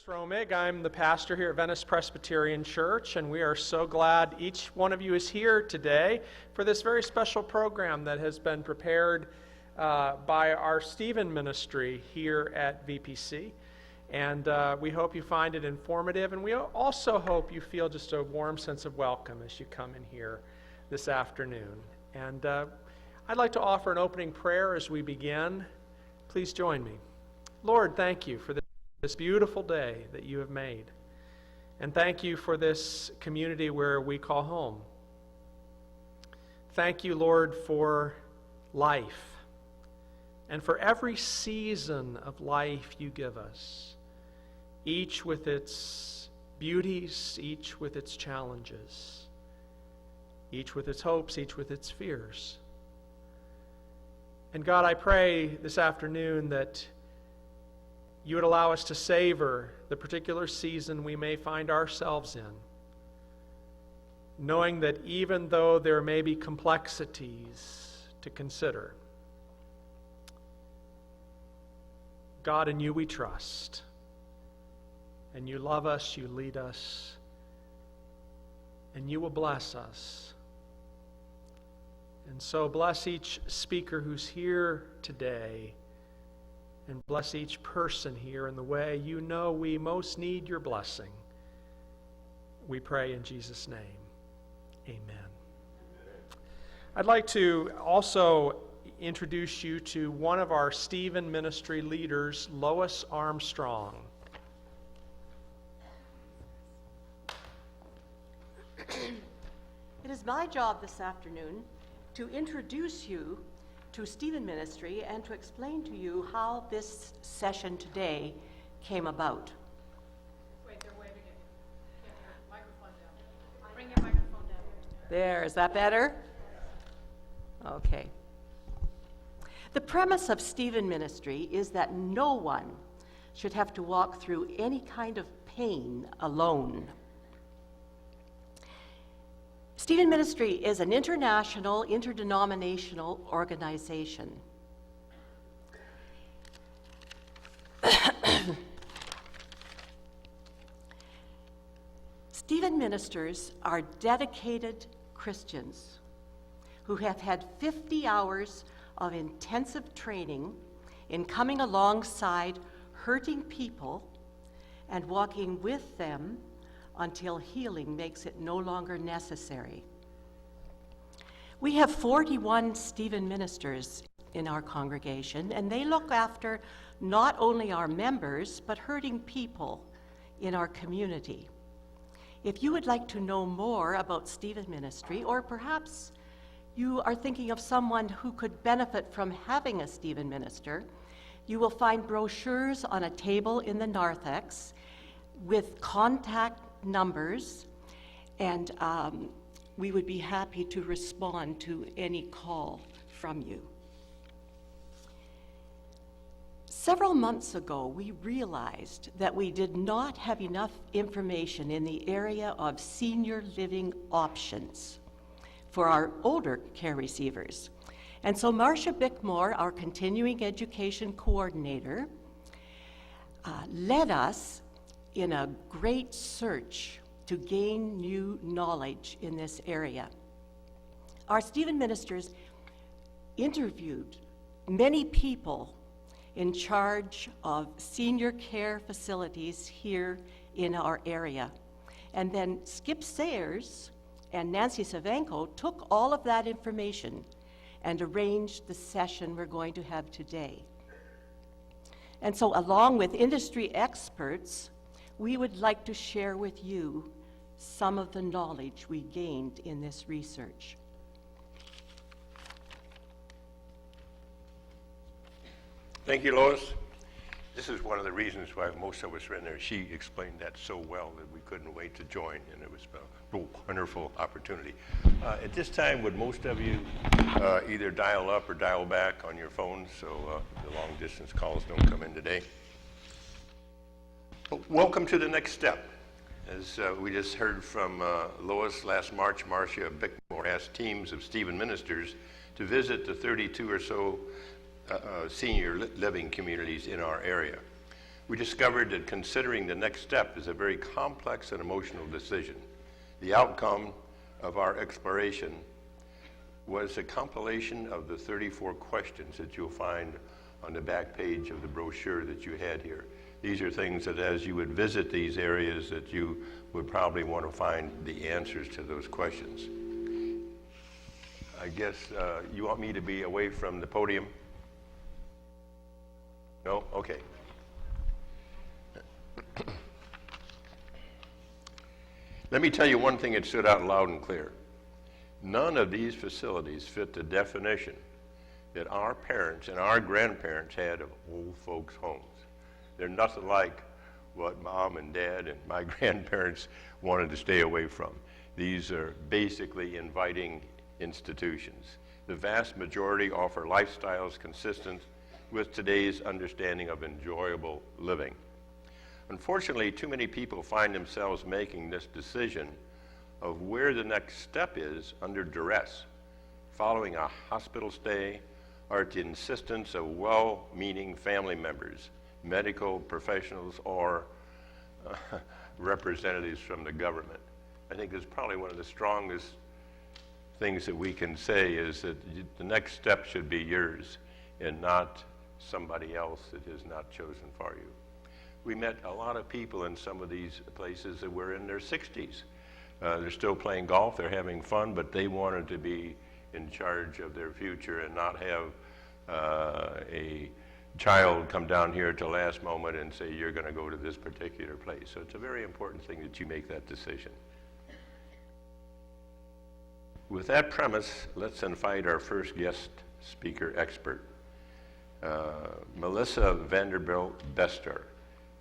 Romig. I'm the pastor here at Venice Presbyterian Church, and we are so glad each one of you is here today for this very special program that has been prepared by our Stephen ministry here at VPC. And we hope you find it informative, and we also hope you feel just a warm sense of welcome as you come in here this afternoon. And I'd like to offer an opening prayer as we begin. Please join me. Lord, thank you for this beautiful day that you have made. And thank you for this community where we call home. Thank you, Lord, for life and for every season of life you give us, each with its beauties, each with its challenges, each with its hopes, each with its fears. And God, I pray this afternoon that you would allow us to savor the particular season we may find ourselves in, knowing that even though there may be complexities to consider, God, in you we trust, and you love us, you lead us, and you will bless us. And so bless each speaker who's here today, and bless each person here in the way you know we most need your blessing. We pray in Jesus' name. Amen. I'd like to also introduce you to one of our Stephen ministry leaders, Lois Armstrong. It is my job this afternoon to introduce you to Stephen Ministry and to explain to you how this session today came about. Wait, they're waving at you. Get your microphone down. Bring your microphone down. There, is that better? Okay. The premise of Stephen Ministry is that no one should have to walk through any kind of pain alone. Stephen Ministry is an international, interdenominational organization. Stephen ministers are dedicated Christians who have had 50 hours of intensive training in coming alongside hurting people and walking with them until healing makes it no longer necessary. We have 41 Stephen ministers in our congregation, and they look after not only our members, but hurting people in our community. If you would like to know more about Stephen Ministry, or perhaps you are thinking of someone who could benefit from having a Stephen minister, you will find brochures on a table in the narthex with contact numbers, and we would be happy to respond to any call from you. Several months ago, we realized that we did not have enough information in the area of senior living options for our older care receivers. And so Marcia Bickmore, our continuing education coordinator, led us in a great search to gain new knowledge in this area. Our Stephen ministers interviewed many people in charge of senior care facilities here in our area. And then Skip Sayers and Nancy Savanko took all of that information and arranged the session we're going to have today. And so along with industry experts, we would like to share with you some of the knowledge we gained in this research. Thank you, Lois. This is one of the reasons why most of us were in there. She explained that so well that we couldn't wait to join, and it was a wonderful opportunity. At this time, would most of you either dial up or dial back on your phones so the long-distance calls don't come in today? Welcome to the next step. As we just heard from Lois last March, Marcia Bickmore asked teams of Stephen ministers to visit the 32 or so senior living communities in our area. We discovered that considering the next step is a very complex and emotional decision. The outcome of our exploration was a compilation of the 34 questions that you'll find on the back page of the brochure that you had here. These are things that as you would visit these areas that you would probably want to find the answers to those questions. I guess you want me to be away from the podium? No? Okay. Let me tell you one thing that stood out loud and clear. None of these facilities fit the definition that our parents and our grandparents had of old folks' homes. They're nothing like what Mom and Dad and my grandparents wanted to stay away from. These are basically inviting institutions. The vast majority offer lifestyles consistent with today's understanding of enjoyable living. Unfortunately, too many people find themselves making this decision of where the next step is under duress, following a hospital stay or at the insistence of well-meaning family members, medical professionals, or representatives from the government. I think it's probably one of the strongest things that we can say is that the next step should be yours and not somebody else that is not chosen for you. We met a lot of people in some of these places that were in their 60s. They're still playing golf, they're having fun, but they wanted to be in charge of their future and not have a child come down here at the last moment and say, you're going to go to this particular place. So it's a very important thing that you make that decision. With that premise, let's invite our first guest speaker expert, Melissa Vanderbilt-Bestor.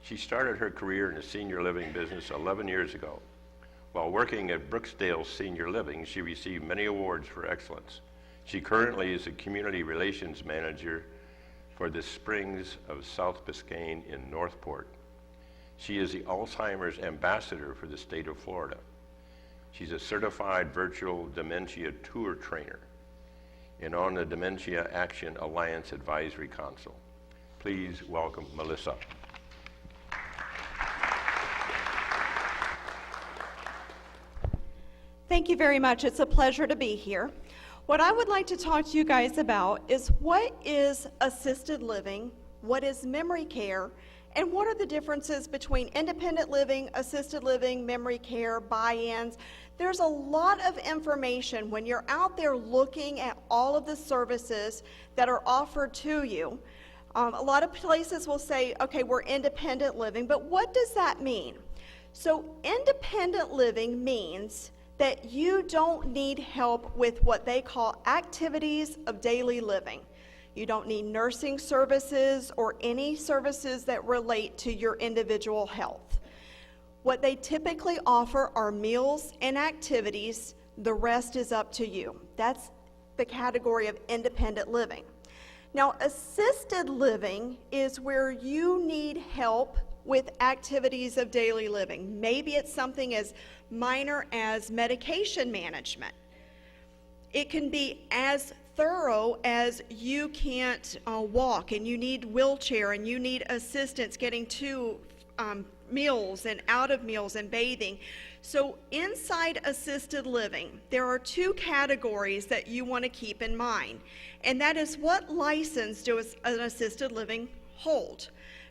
She started her career in the senior living business 11 years ago. While working at Brooksdale Senior Living, she received many awards for excellence. She currently is a community relations manager for the Springs of South Biscyane in Northport. She is the Alzheimer's ambassador for the state of Florida. She's a certified virtual dementia tour trainer and on the Dementia Action Alliance Advisory Council. Please welcome Melissa. Thank you very much. It's a pleasure to be here. What I would like to talk to you guys about is what is assisted living, what is memory care, and what are the differences between independent living, assisted living, memory care, buy-ins. There's a lot of information when you're out there looking at all of the services that are offered to you. A lot of places will say, okay, we're independent living, but what does that mean? So independent living means that you don't need help with what they call activities of daily living. You don't need nursing services or any services that relate to your individual health. What they typically offer are meals and activities. The rest is up to you. That's the category of independent living. Now, assisted living is where you need help with activities of daily living. Maybe it's something as minor as medication management. It can be as thorough as you can't walk and you need wheelchair and you need assistance getting to meals and out of meals and bathing. So inside assisted living, there are two categories that you want to keep in mind, and that is what license does an assisted living hold.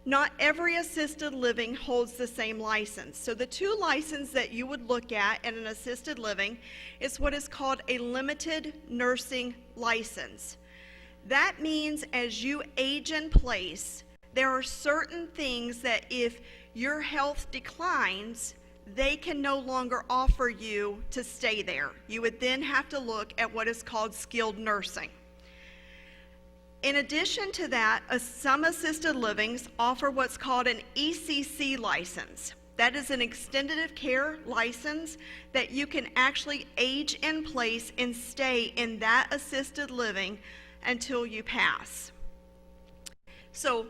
Not every assisted living holds the same license. So the two licenses that you would look at in an assisted living is what is called a limited nursing license. That means as you age in place, there are certain things that if your health declines, they can no longer offer you to stay there. You would then have to look at what is called skilled nursing. In addition to that, some assisted livings offer what's called an ECC license. That is an extended care license that you can actually age in place and stay in that assisted living until you pass. So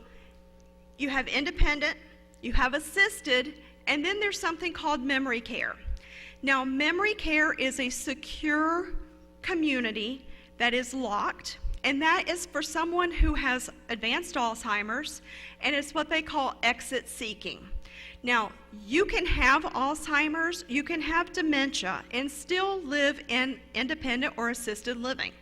you have independent, you have assisted, and then there's something called memory care. Now, memory care is a secure community that is locked, and that is for someone who has advanced Alzheimer's, and it's what they call exit seeking. Now, you can have Alzheimer's, you can have dementia, and still live in independent or assisted living.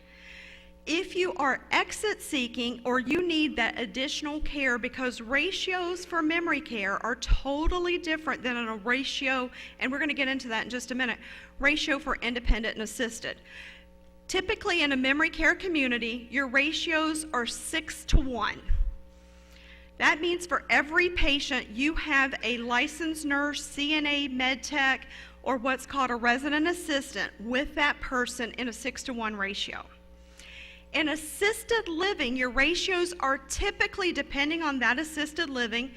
If you are exit seeking or you need that additional care, because ratios for memory care are totally different than a ratio, and we're going to get into that in just a minute, ratio for independent and assisted. Typically in a memory care community, your ratios are 6-to-1. That means for every patient, you have a licensed nurse, CNA, med tech, or what's called a resident assistant with that person in a 6-to-1 ratio. In assisted living, your ratios are typically, depending on that assisted living,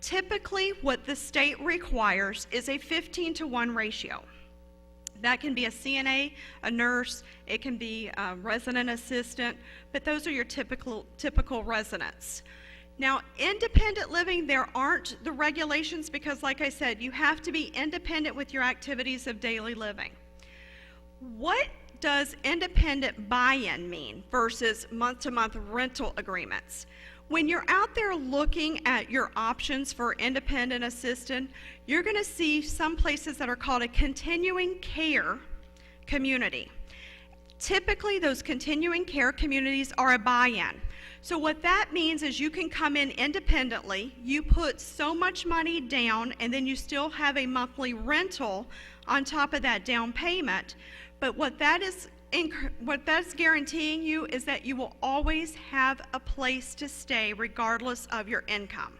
typically what the state requires is a 15-to-1 ratio. That can be a CNA, a nurse, it can be a resident assistant, but those are your typical residents. Now, independent living, there aren't the regulations because, like I said, you have to be independent with your activities of daily living. What does independent buy-in mean versus month-to-month rental agreements? When you're out there looking at your options for independent assisted, you're going to see some places that are called a continuing care community. Typically, those continuing care communities are a buy-in. So what that means is you can come in independently, you put so much money down, and then you still have a monthly rental on top of that down payment. But what that's guaranteeing you is that you will always have a place to stay regardless of your income.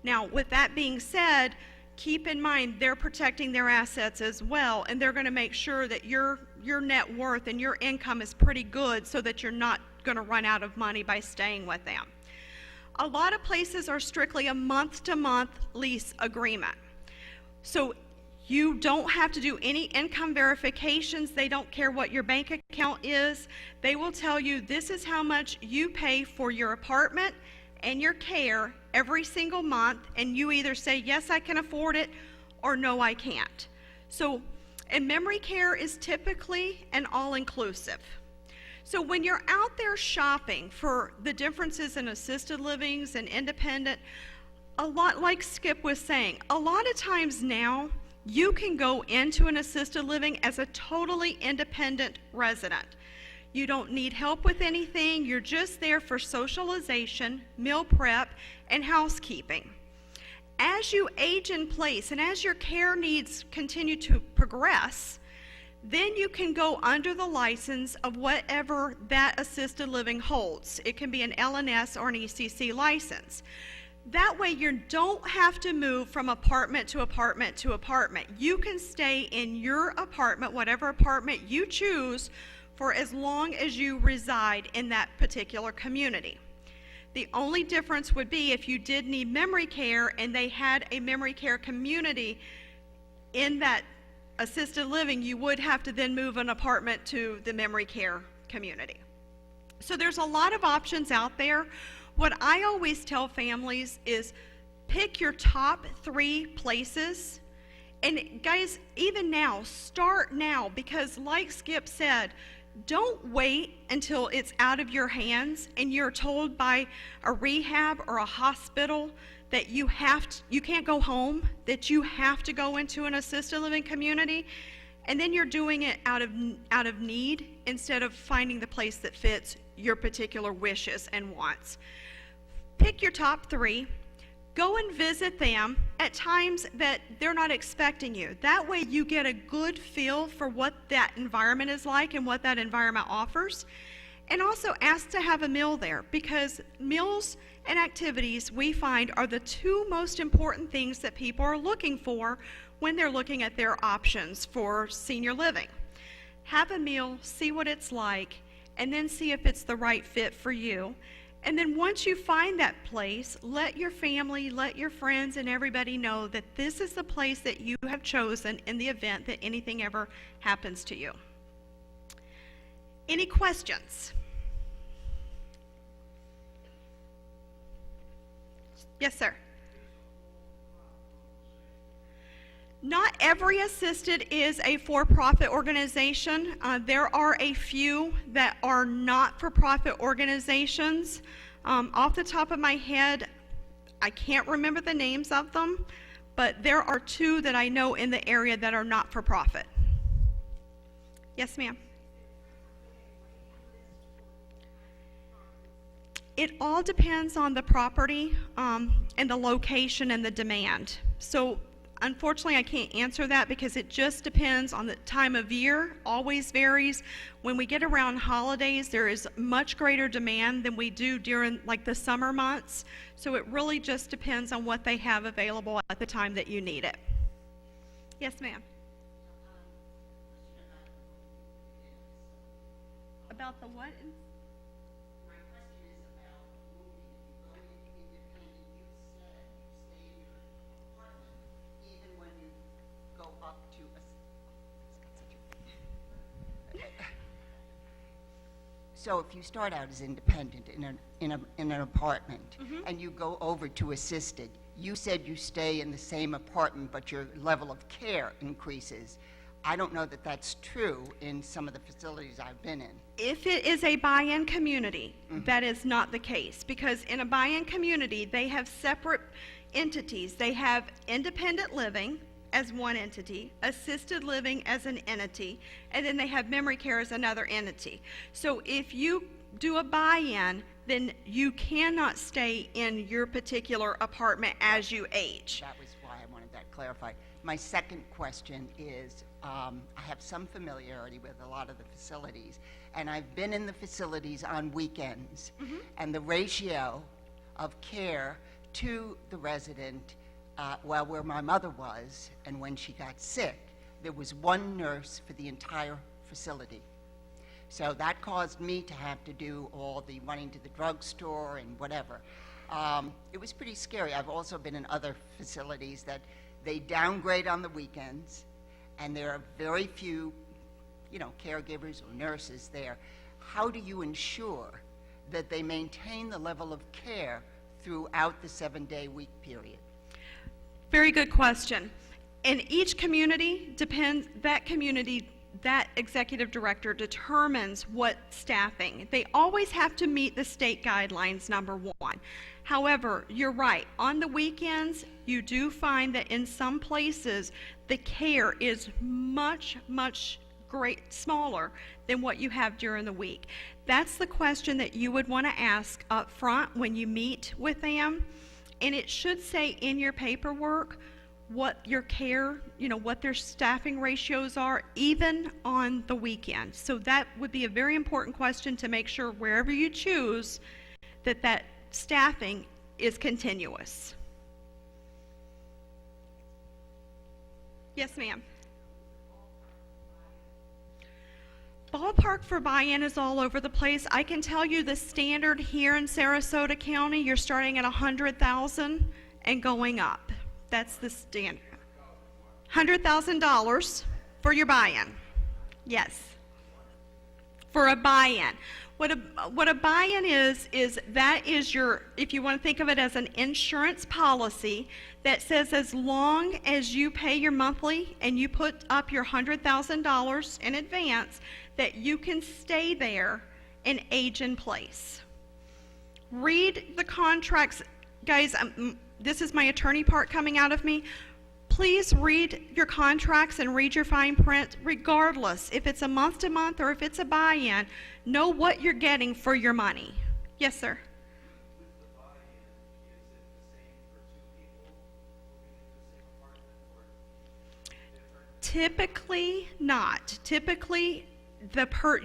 Now, with that being said, keep in mind they're protecting their assets as well, and they're going to make sure that your net worth and your income is pretty good so that you're not going to run out of money by staying with them. A lot of places are strictly a month-to-month lease agreement. So you don't have to do any income verifications. They don't care what your bank account is. They will tell you this is how much you pay for your apartment and your care every single month, and you either say, yes, I can afford it, or no, I can't. So, and memory care is typically an all-inclusive. So when you're out there shopping for the differences in assisted livings and independent, a lot, like Skip was saying, a lot of times now, you can go into an assisted living as a totally independent resident. You don't need help with anything. You're just there for socialization, meal prep, and housekeeping. As you age in place and as your care needs continue to progress, then you can go under the license of whatever that assisted living holds. It can be an LNS or an ECC license. That way you don't have to move from apartment to apartment to apartment. You can stay in your apartment, whatever apartment you choose, for as long as you reside in that particular community. The only difference would be if you did need memory care and they had a memory care community in that assisted living, you would have to then move an apartment to the memory care community. So there's a lot of options out there. What I always tell families is pick your top 3 places. And guys, even now, start now, because like Skip said, don't wait until it's out of your hands and you're told by a rehab or a hospital that you can't go home, that you have to go into an assisted living community, and then you're doing it out of need instead of finding the place that fits your particular wishes and wants. Pick your top 3, go and visit them at times that they're not expecting you. That way you get a good feel for what that environment is like and what that environment offers. And also ask to have a meal there, because meals and activities we find are the 2 most important things that people are looking for when they're looking at their options for senior living. Have a meal, see what it's like, and then see if it's the right fit for you. And then once you find that place, let your family, let your friends and everybody know that this is the place that you have chosen in the event that anything ever happens to you. Any questions? Yes, sir. Not every assisted is a for-profit organization. There are a few that are not-for-profit organizations. Off the top of my head, I can't remember the names of them, but there are two that I know in the area that are not-for-profit. Yes, ma'am. It all depends on the property and the location and the demand. So unfortunately, I can't answer that because it just depends on the time of year, always varies. When we get around holidays, there is much greater demand than we do during like the summer months. So it really just depends on what they have available at the time that you need it. Yes, ma'am. About the what? So if you start out as independent in an apartment and you go over to assisted, you said you stay in the same apartment but your level of care increases. I don't know that that's true in some of the facilities I've been in. If it is a buy-in community, that is not the case, because in a buy-in community, they have separate entities. They have independent living as one entity, assisted living as an entity, and then they have memory care as another entity. So if you do a buy-in, then you cannot stay in your particular apartment as you age. That was why I wanted that clarified. My second question is, I have some familiarity with a lot of the facilities, and I've been in the facilities on weekends, and the ratio of care to the resident, where my mother was, and when she got sick, there was one nurse for the entire facility. So that caused me to have to do all the running to the drugstore and whatever. It was pretty scary. I've also been in other facilities that they downgrade on the weekends, and there are very few, caregivers or nurses there. How do you ensure that they maintain the level of care throughout the 7-day week period? Very good question. In each community, that executive director determines what staffing. They always have to meet the state guidelines, number one. However, you're right. On the weekends, you do find that in some places, the care is much, much smaller than what you have during the week. That's the question that you would want to ask up front when you meet with them. And it should say in your paperwork what your care, what their staffing ratios are, even on the weekend. So that would be a very important question to make sure wherever you choose that staffing is continuous. Yes, ma'am. Ballpark for buy-in is all over the place. I can tell you the standard here in Sarasota County, you're starting at $100,000 and going up. That's the standard. $100,000 for your buy-in. Yes. For a buy-in. What a buy-in is that is your, if you want to think of it as an insurance policy that says as long as you pay your monthly and you put up your $100,000 in advance, that you can stay there and age in place. Read the contracts. Guys, this is my attorney part coming out of me. Please read your contracts and read your fine print regardless if it's a month to month or if it's a buy-in. Know what you're getting for your money. Yes, sir. With the buy-in, is it the same for two people moving into the same apartment or different? Typically not. Typically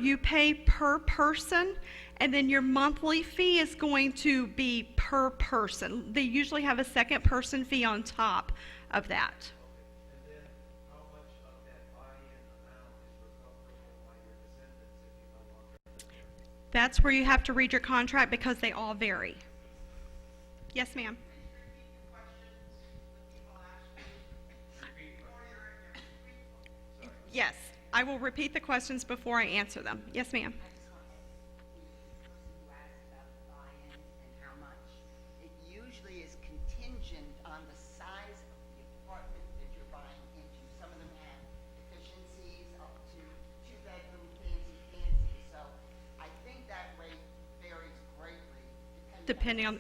you pay per person, and then your monthly fee is going to be per person. They usually have a second person fee on top of that. And then how much of that buy-in amount is recoverable by your descendants if you no longer? That's where you have to read your contract because they all vary. Yes, ma'am. Yes, I will repeat the questions before I answer them. Yes, ma'am. You asked about the buy-in and how much. It usually is contingent on the size of the apartment that you're buying into. depending on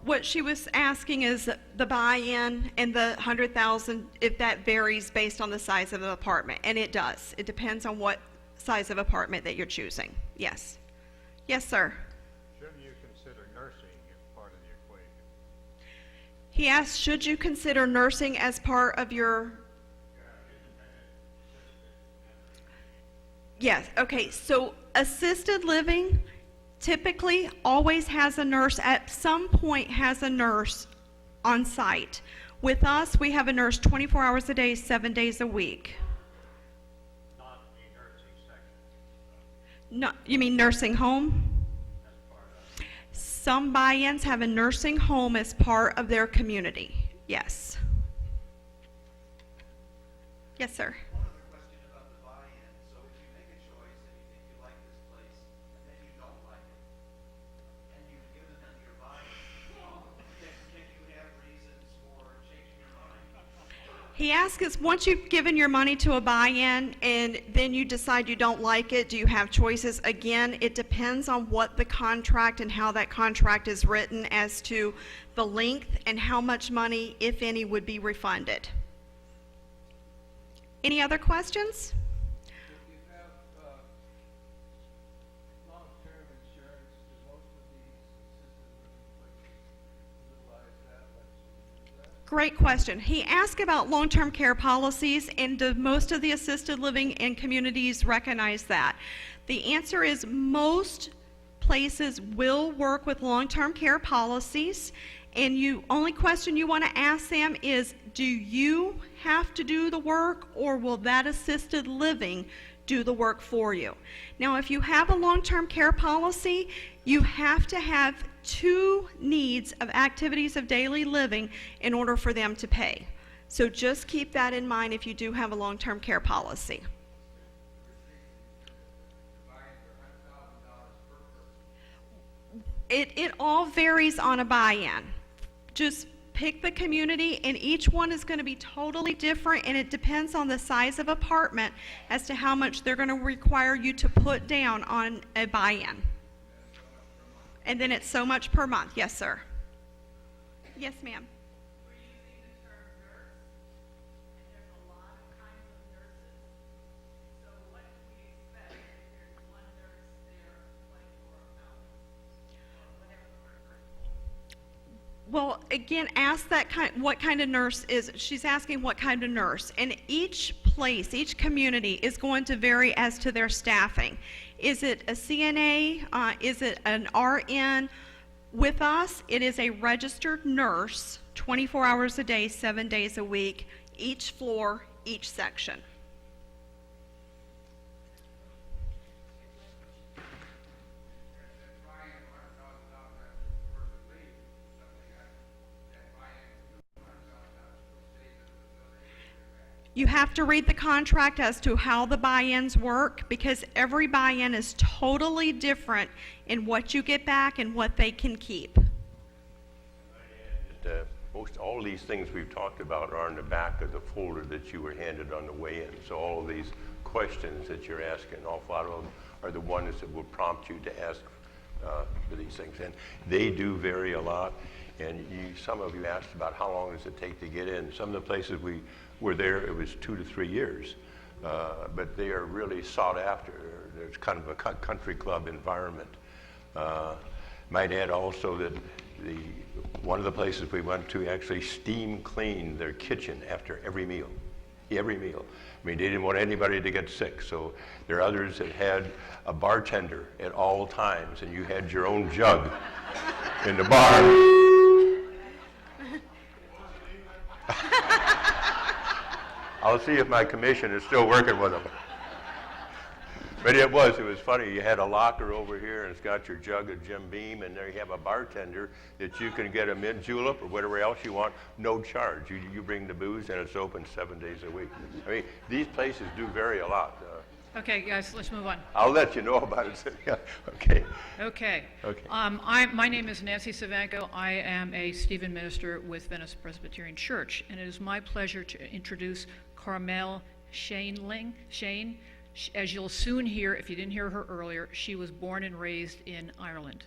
what she was asking is the buy-in and the 100,000, if that varies based on the size of the apartment, and it does. It depends on what size of apartment that you're choosing. Yes. Yes, sir. Shouldn't you consider nursing as part of the equation? He asked, should you consider nursing as part of your... Yes, okay, so assisted living typically always has a nurse, at some point has a nurse on site. With us, we have a nurse 24 hours a day, 7 days a week. Not a nursing section. No, you mean nursing home? That's part of it. Some buy-ins have a nursing home as part of their community, yes. Yes, sir. One other question about the buy-in. So if you make a choice and you think you like this place, and then you don't like it, and you've given them your buy-in, then can you have reasons for changing your mind? He asks us, once you've given your money to a buy-in and then you decide you don't like it, do you have choices? Again, it depends on what the contract and how that contract is written as to the length and how much money, if any, would be refunded. Any other questions? If you have long-term insurance, do most of these assisted living places utilize that? Let's use that. Great question. He asked about long-term care policies, and do most of the assisted living and communities recognize that? The answer is most places will work with long-term care policies, and you only question you want to ask them is, do you have to do the work, or will that assisted living do the work for you? Now, if you have a long-term care policy, you have to have 2 needs of activities of daily living in order for them to pay. So just keep that in mind if you do have a long-term care policy. It all varies on a buy-in. Just pick the community, and each one is going to be totally different, and it depends on the size of apartment as to how much they're going to require you to put down on a buy-in. And then it's so much per month. Yes, sir. Yes, ma'am. We're using the term nurse, and there's a lot of kinds of nurses. So what do we expect if there's one nurse there 24 hours, or whatever the word is? Well, again, ask that what kind of nurse is, she's asking what kind of nurse. And each place, each community is going to vary as to their staffing. Is it a CNA? Is it an RN? With us, it is a registered nurse, 24 hours a day, 7 days a week, each floor, each section. You have to read the contract as to how the buy-ins work, because every buy-in is totally different in what you get back and what they can keep. Most all these things we've talked about are in the back of the folder that you were handed on the way in. So all of these questions that you're asking, an awful lot of them are the ones that will prompt you to ask for these things. And they do vary a lot. And some of you asked about how long does it take to get in. Some of the places we were there, it was 2 to 3 years. But they are really sought after. There's kind of a country club environment. Might add also that one of the places we went to actually steam cleaned their kitchen after every meal. Every meal. I mean, they didn't want anybody to get sick. So there are others that had a bartender at all times, and you had your own jug in the bar. I'll see if my commission is still working with them. But it was funny. You had a locker over here, and it's got your jug of Jim Beam, and there you have a bartender that you can get a mint julep or whatever else you want, no charge. You bring the booze, and it's open 7 days a week. I mean, these places do vary a lot. Okay, guys, let's move on. I'll let you know about it. Yeah, okay. Okay. Okay. My name is Nancy Savanko. I am a Stephen minister with Venice Presbyterian Church, and it is my pleasure to introduce Carmel Scheyhing. As you'll soon hear, if you didn't hear her earlier, she was born and raised in Ireland.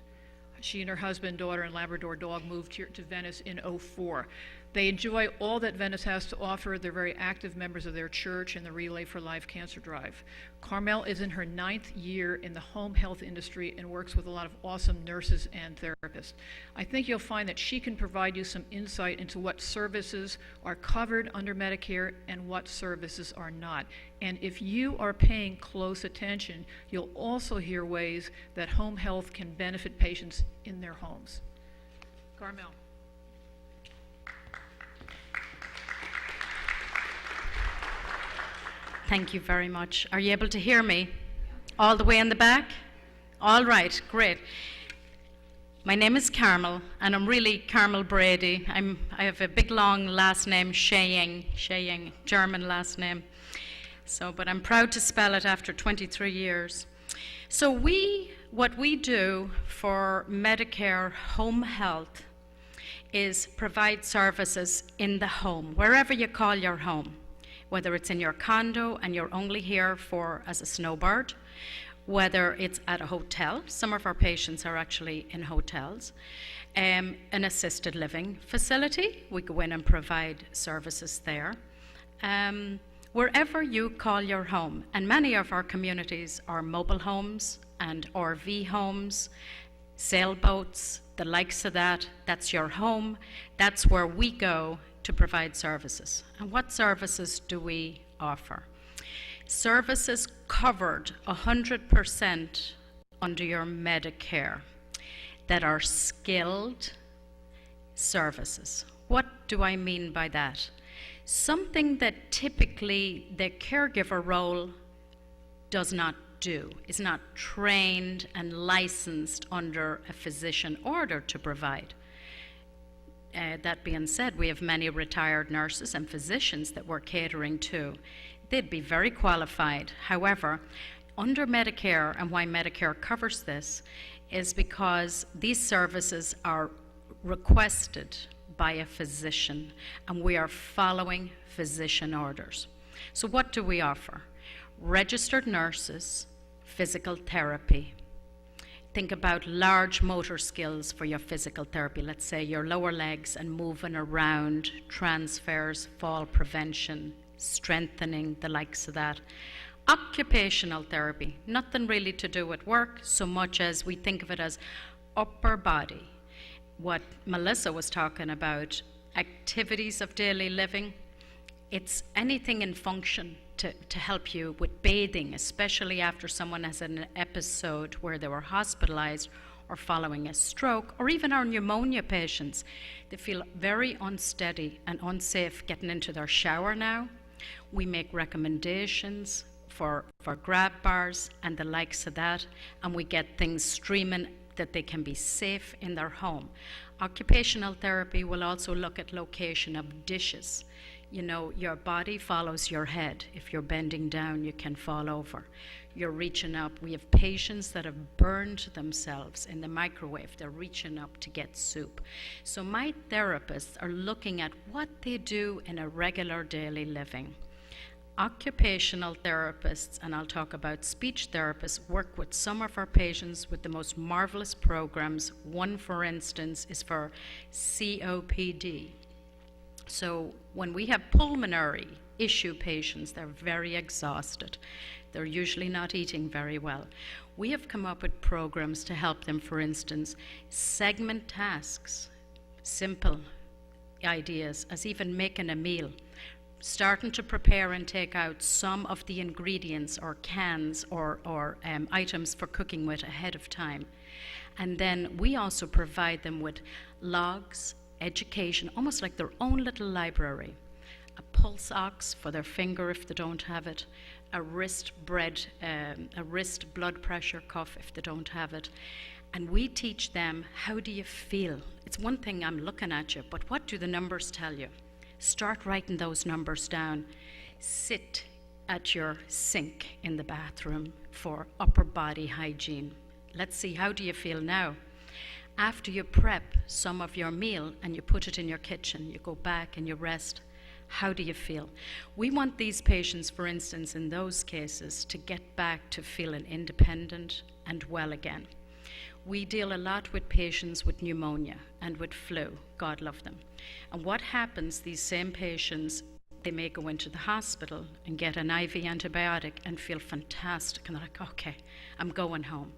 She and her husband, daughter, and Labrador dog moved here to Venice in '04. They enjoy all that Venice has to offer. They're very active members of their church and the Relay for Life Cancer Drive. Carmel is in her 9th year in the home health industry and works with a lot of awesome nurses and therapists. I think you'll find that she can provide you some insight into what services are covered under Medicare and what services are not. And if you are paying close attention, you'll also hear ways that home health can benefit patients in their homes. Carmel. Thank you very much. Are you able to hear me? All the way in the back? All right, great. My name is Carmel, and I'm really Carmel Brady. I have a big, long last name, Scheyhing, German last name. But I'm proud to spell it after 23 years. So what we do for Medicare home health is provide services in the home, wherever you call your home. Whether it's in your condo and you're only here as a snowbird, whether it's at a hotel, some of our patients are actually in hotels, an assisted living facility, we go in and provide services there. Wherever you call your home, and many of our communities are mobile homes and RV homes, sailboats, the likes of that, that's your home, that's where we go to provide services. And what services do we offer? Services covered 100% under your Medicare that are skilled services. What do I mean by that? Something that typically the caregiver role does not do, is not trained and licensed under a physician order to provide. That being said, we have many retired nurses and physicians that we're catering to. They'd be very qualified. However, under Medicare, and why Medicare covers this, is because these services are requested by a physician, and we are following physician orders. So what do we offer? Registered nurses, physical therapy. Think about large motor skills for your physical therapy. Let's say your lower legs and moving around, transfers, fall prevention, strengthening, the likes of that. Occupational therapy, nothing really to do with work so much as we think of it as upper body. What Melissa was talking about, activities of daily living, it's anything in function to help you with bathing, especially after someone has an episode where they were hospitalized or following a stroke, or even our pneumonia patients. They feel very unsteady and unsafe getting into their shower now. We make recommendations for grab bars and the likes of that, and we get things streaming that they can be safe in their home. Occupational therapy will also look at location of dishes. You know, your body follows your head. If you're bending down, you can fall over. You're reaching up. We have patients that have burned themselves in the microwave. They're reaching up to get soup. So my therapists are looking at what they do in a regular daily living. Occupational therapists, and I'll talk about speech therapists, work with some of our patients with the most marvelous programs. One, for instance, is for COPD. So when we have pulmonary issue patients, they're very exhausted. They're usually not eating very well. We have come up with programs to help them, for instance, segment tasks, simple ideas, as even making a meal, starting to prepare and take out some of the ingredients or cans or items for cooking with ahead of time. And then we also provide them with logs, education, almost like their own little library. A pulse ox for their finger if they don't have it, a wrist blood pressure cuff if they don't have it. And we teach them, how do you feel? It's one thing I'm looking at you, but what do the numbers tell you? Start writing those numbers down. Sit at your sink in the bathroom for upper body hygiene. Let's see, how do you feel now? After you prep some of your meal and you put it in your kitchen, you go back and you rest, how do you feel? We want these patients, for instance, in those cases, to get back to feeling independent and well again. we deal a lot with patients with pneumonia and with flu, God love them. And what happens, these same patients, they may go into the hospital and get an IV antibiotic and feel fantastic, and they're like, okay, I'm going home.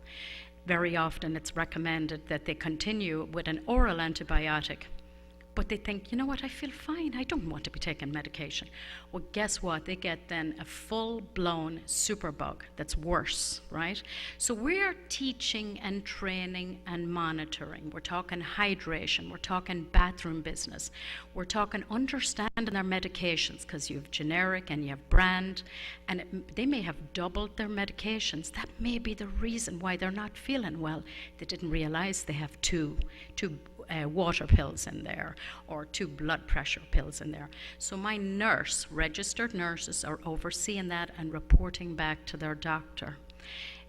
Very often it's recommended that they continue with an oral antibiotic, but they think, you know what, I feel fine, I don't want to be taking medication. Well, guess what? They get then a full-blown superbug that's worse, right? So we're teaching and training and monitoring. We're talking hydration, we're talking bathroom business, we're talking understanding their medications, because you have generic and you have brand, and they may have doubled their medications. That may be the reason why they're not feeling well. They didn't realize they have two water pills in there, or 2 blood pressure pills in there. So my nurse, registered nurses, are overseeing that and reporting back to their doctor.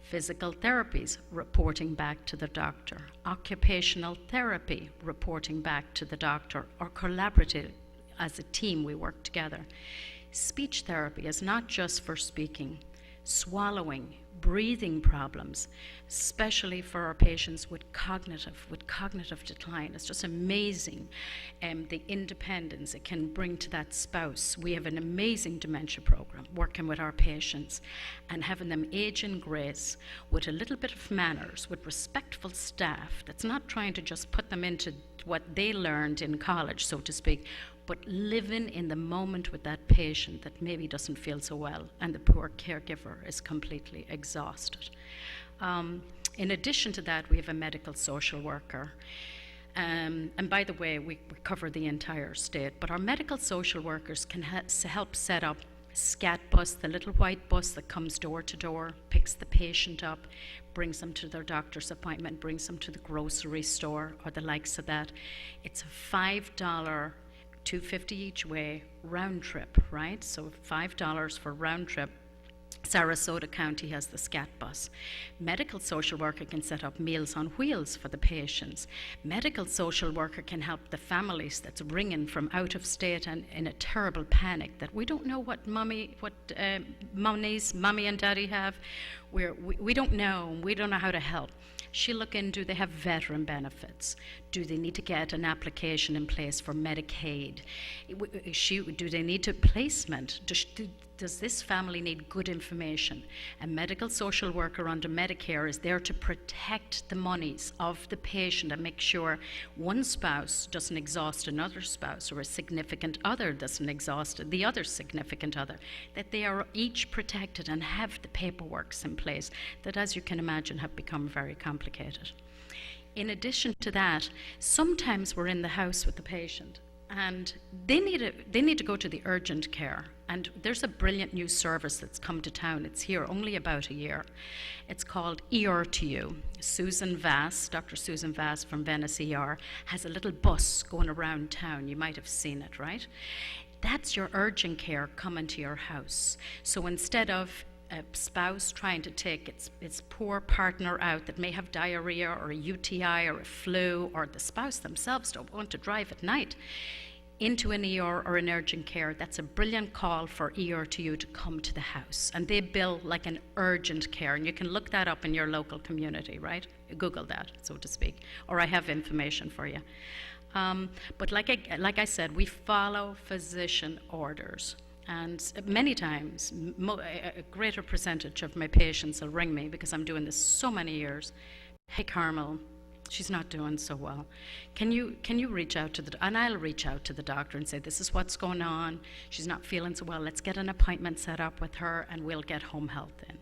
Physical therapies, reporting back to the doctor. Occupational therapy, reporting back to the doctor, or collaborative. As a team, we work together. Speech therapy is not just for speaking, swallowing, breathing problems, especially for our patients with cognitive decline. It's just amazing, the independence it can bring to that spouse. We have an amazing dementia program working with our patients and having them age in grace with a little bit of manners, with respectful staff that's not trying to just put them into what they learned in college, so to speak, but living in the moment with that patient that maybe doesn't feel so well, and the poor caregiver is completely exhausted. In addition to that, we have a medical social worker. And by the way, we cover the entire state, but our medical social workers can help set up SCAT bus, the little white bus that comes door to door, picks the patient up, brings them to their doctor's appointment, brings them to the grocery store, or the likes of that. It's a $5, $2.50 each way, round trip, right? So $5 for round trip. Sarasota County has the SCAT bus. Medical social worker can set up Meals on Wheels for the patients. Medical social worker can help the families that's ringing from out of state and in a terrible panic that we don't know what mommy and daddy have. We don't know. We don't know how to help. She'll look in, do they have veteran benefits? Do they need to get an application in place for Medicaid? Do they need to placement? Does this family need good information? A medical social worker under Medicare is there to protect the monies of the patient and make sure one spouse doesn't exhaust another spouse, or a significant other doesn't exhaust the other significant other, that they are each protected and have the paperwork in place that, as you can imagine, have become very complicated. In addition to that, sometimes we're in the house with the patient and they need to go to the urgent care. And there's a brilliant new service that's come to town. It's here only about a year. It's called ER2U. Susan Vass, Dr. Susan Vass from Venice ER, has a little bus going around town. You might have seen it, right? That's your urgent care coming to your house. So instead of a spouse trying to take its poor partner out that may have diarrhea or a UTI or a flu, or the spouse themselves don't want to drive at night, into an ER or an urgent care, that's a brilliant call for ER2U to come to the house. And they bill like an urgent care, and you can look that up in your local community, right? Google that, so to speak, or I have information for you. But like I said, we follow physician orders. And many times, a greater percentage of my patients will ring me, because I'm doing this so many years. Hey, Carmel, she's not doing so well. Can you reach out to and I'll reach out to the doctor and say, this is what's going on. She's not feeling so well. Let's get an appointment set up with her and we'll get home health in.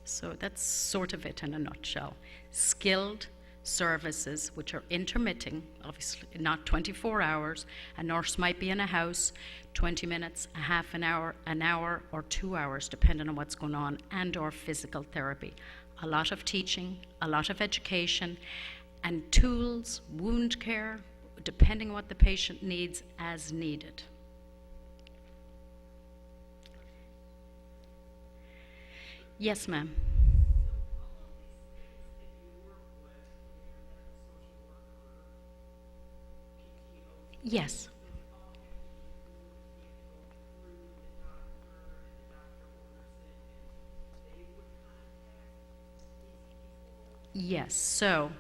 So that's sort of it in a nutshell. Skilled services, which are intermitting, obviously not 24 hours. A nurse might be in a house 20 minutes, a half an hour, or 2 hours, depending on what's going on, and or physical therapy. A lot of teaching, a lot of education, and tools, wound care, depending on what the patient needs, as needed. Yes, ma'am. Yes. Yes, so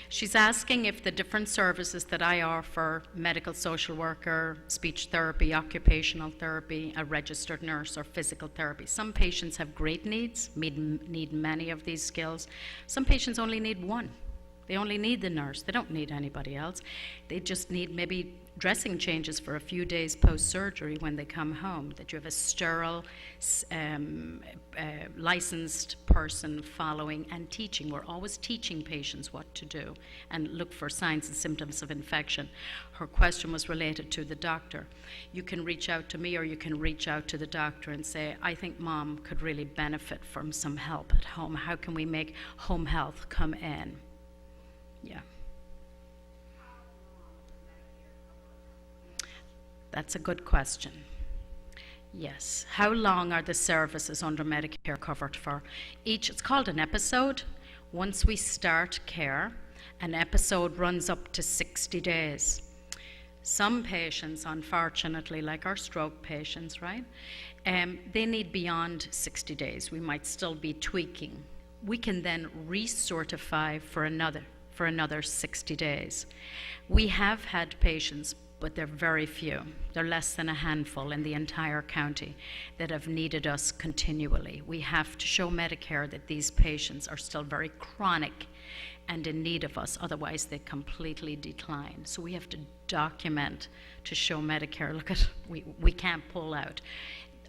she's asking if the different services that I offer, medical social worker, speech therapy, occupational therapy, a registered nurse, or physical therapy. Some patients have great needs, need many of these skills. Some patients only need one. They only need the nurse. They don't need anybody else. They just need maybe dressing changes for a few days post-surgery when they come home, that you have a sterile, licensed person following and teaching. We're always teaching patients what to do and look for signs and symptoms of infection. Her question was related to the doctor. You can reach out to me or you can reach out to the doctor and say, I think mom could really benefit from some help at home. How can we make home health come in? Yeah. That's a good question. Yes. How long are the services under Medicare covered for? It's called an episode. Once we start care, an episode runs up to 60 days. Some patients, unfortunately, like our stroke patients, right, they need beyond 60 days. We might still be tweaking. We can then recertify for another 60 days. We have had patients, but they're very few. They're less than a handful in the entire county that have needed us continually. We have to show Medicare that these patients are still very chronic and in need of us, otherwise they completely decline. So we have to document to show Medicare, look at, we can't pull out.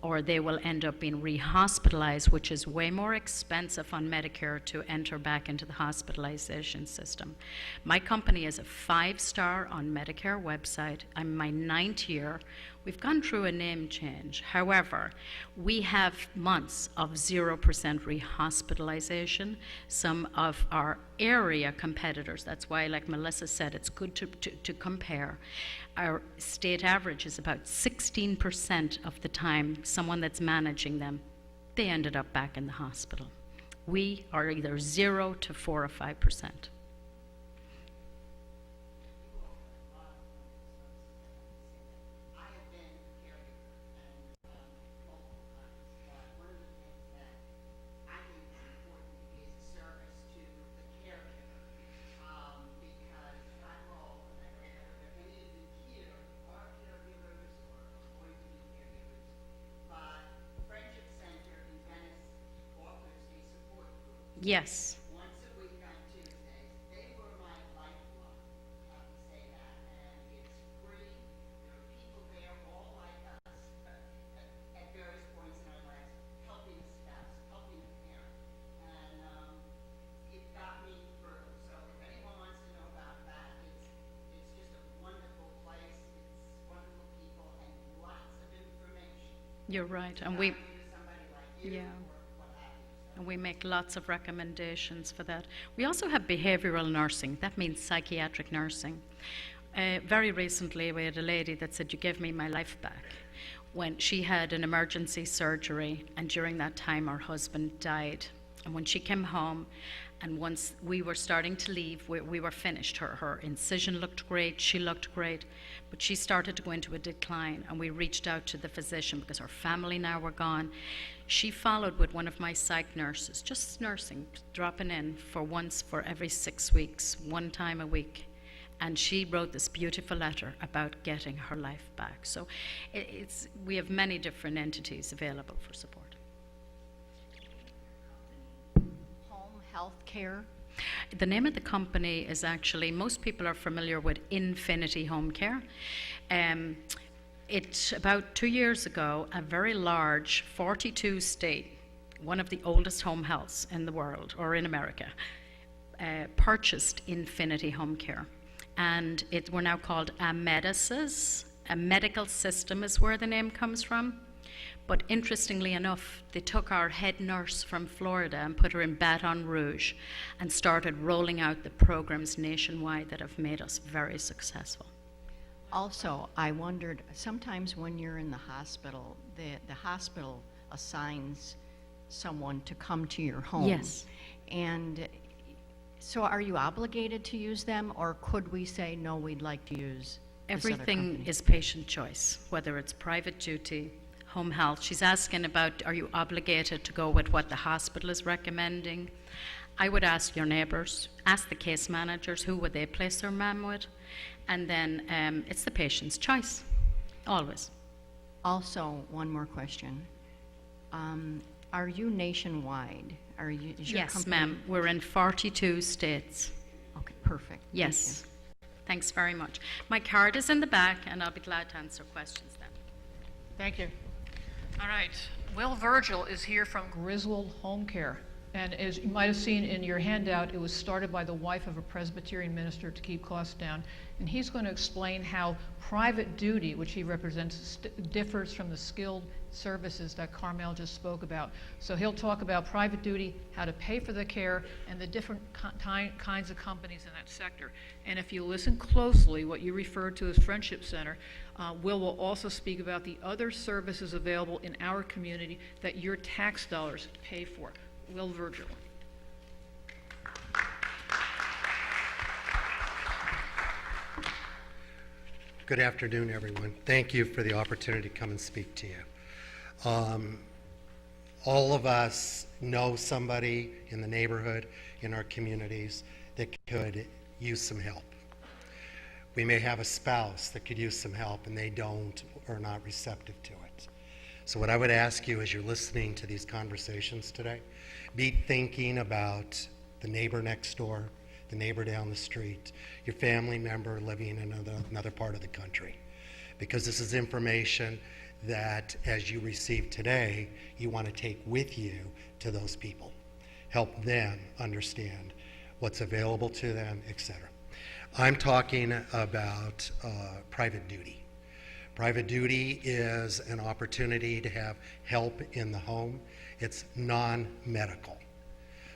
Or they will end up being rehospitalized, which is way more expensive on Medicare to enter back into the hospitalization system. My company is a 5-star on Medicare website. I'm in my 9th year. We've gone through a name change. However, we have months of 0% rehospitalization. Some of our area competitors, that's why, like Melissa said, it's good to compare. Our state average is about 16% of the time someone that's managing them, they ended up back in the hospital. We are either 0 to 4 or 5%. Yes. Once a week on Tuesdays. They were my lifeline, I have to say that. And it's free. There are people there, all like us, at various points in our lives, helping the spouse, helping the parent. And it got me through. So if anyone wants to know about that, it's just a wonderful place. It's wonderful people and lots of information. You're right. And we, Somebody like you. yeah. And we make lots of recommendations for that. We also have behavioral nursing. That means psychiatric nursing. Very recently, we had a lady that said, you gave me my life back. When she had an emergency surgery, and during that time, her husband died. And when she came home, and once we were starting to leave, we were finished. Her incision looked great, she looked great, but she started to go into a decline, and we reached out to the physician because her family now were gone. She followed with one of my psych nurses, just nursing, dropping in for once for every 6 weeks, 1 time a week. And she wrote this beautiful letter about getting her life back. So we have many different entities available for support. Home health care. The name of the company is actually, most people are familiar with Infinity Home Care. It's about 2 years ago, a very large 42 state, one of the oldest home healths in the world, or in America, purchased Infinity Home Care. And we're now called Amedisys. A medical system is where the name comes from. But interestingly enough, they took our head nurse from Florida and put her in Baton Rouge and started rolling out the programs nationwide that have made us very successful. Also, I wondered, sometimes when you're in the hospital, the hospital assigns someone to come to your home. Yes. And so are you obligated to use them, or could we say, no, we'd like to use this other Everything company? is patient choice, whether it's private duty, home health. She's asking about, are you obligated to go with what the hospital is recommending? I would ask your neighbours, ask the case managers who would they place their mum with, and then it's the patient's choice, always. Also, one more question. Are you nationwide? Is your Yes, company- ma'am. We're in 42 states. Okay, perfect. Thank Yes. you. Thanks very much. My card is in the back, and I'll be glad to answer questions then. Thank you. All right. Wil Vigil is here from Griswold Home Care. And as you might have seen in your handout, it was started by the wife of a Presbyterian minister to keep costs down. And he's going to explain how private duty, which he represents, differs from the skilled services that Carmel just spoke about. So he'll talk about private duty, how to pay for the care, and the different kinds of companies in that sector. And if you listen closely, what you referred to as Friendship Center, Wil will also speak about the other services available in our community that your tax dollars pay for. Wil Vigil. Good afternoon, everyone. Thank you for the opportunity to come and speak to you. All of us know somebody in the neighborhood, in our communities, that could use some help. We may have a spouse that could use some help and they don't or are not receptive to it. So what I would ask you as you're listening to these conversations today, be thinking about the neighbor next door, the neighbor down the street, your family member living in another part of the country. Because this is information that as you receive today, you want to take with you to those people. Help them understand what's available to them, etc. I'm talking about private duty. Private duty is an opportunity to have help in the home. It's non-medical.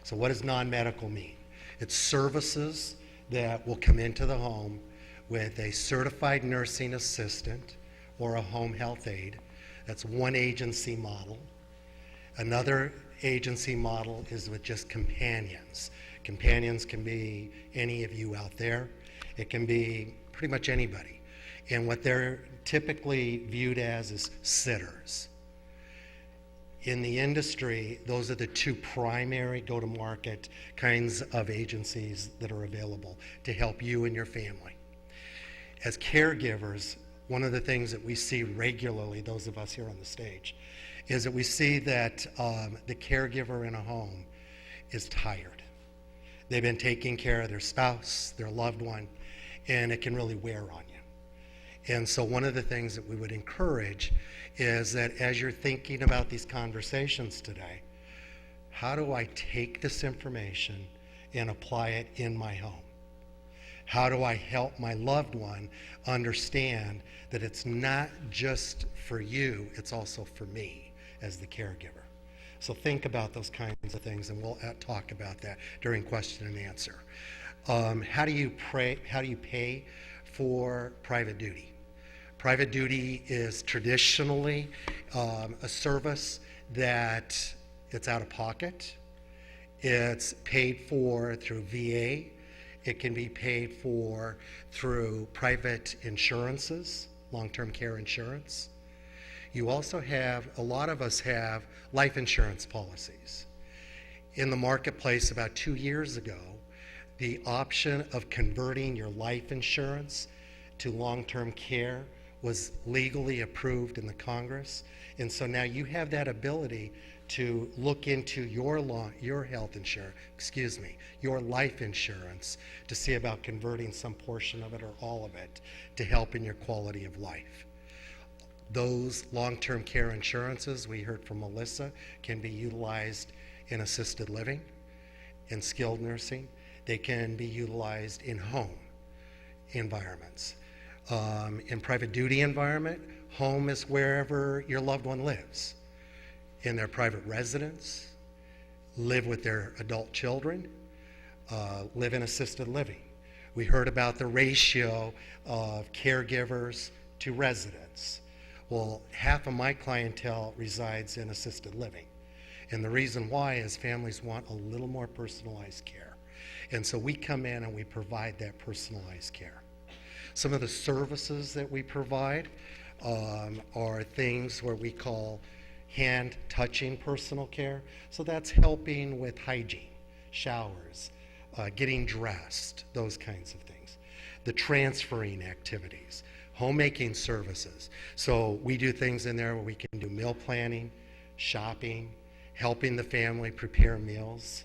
So what does non-medical mean? It's services that will come into the home with a certified nursing assistant or a home health aide. That's one agency model. Another agency model is with just companions. Companions can be any of you out there. It can be pretty much anybody. And what they're typically viewed as is sitters. In the industry, those are the two primary go-to-market kinds of agencies that are available to help you and your family. As caregivers, one of the things that we see regularly, those of us here on the stage, is that we see that the caregiver in a home is tired. They've been taking care of their spouse, their loved one, and it can really wear on you. And so one of the things that we would encourage is that as you're thinking about these conversations today, how do I take this information and apply it in my home? How do I help my loved one understand that it's not just for you, it's also for me as the caregiver? So think about those kinds of things, and we'll talk about that during question and answer. How do you pay for private duty? Private duty is traditionally a service that it's out of pocket. It's paid for through VA. It can be paid for through private insurances, long-term care insurance. You also have, a lot of us have life insurance policies. In the marketplace about 2 years ago, the option of converting your life insurance to long-term care was legally approved in the Congress. And so now you have that ability to look into your health insurance, your life insurance, to see about converting some portion of it or all of it to help in your quality of life. Those long-term care insurances, we heard from Melissa, can be utilized in assisted living, in skilled nursing. They can be utilized in home environments. In private duty environment, home is wherever your loved one lives. In their private residence, live with their adult children, live in assisted living. We heard about the ratio of caregivers to residents. Well, half of my clientele resides in assisted living. And the reason why is families want a little more personalized care. And so we come in and we provide that personalized care. Some of the services that we provide are things where we call hand touching personal care. So that's helping with hygiene, showers, getting dressed, those kinds of things. The transferring activities, homemaking services. So we do things in there where we can do meal planning, shopping, helping the family prepare meals.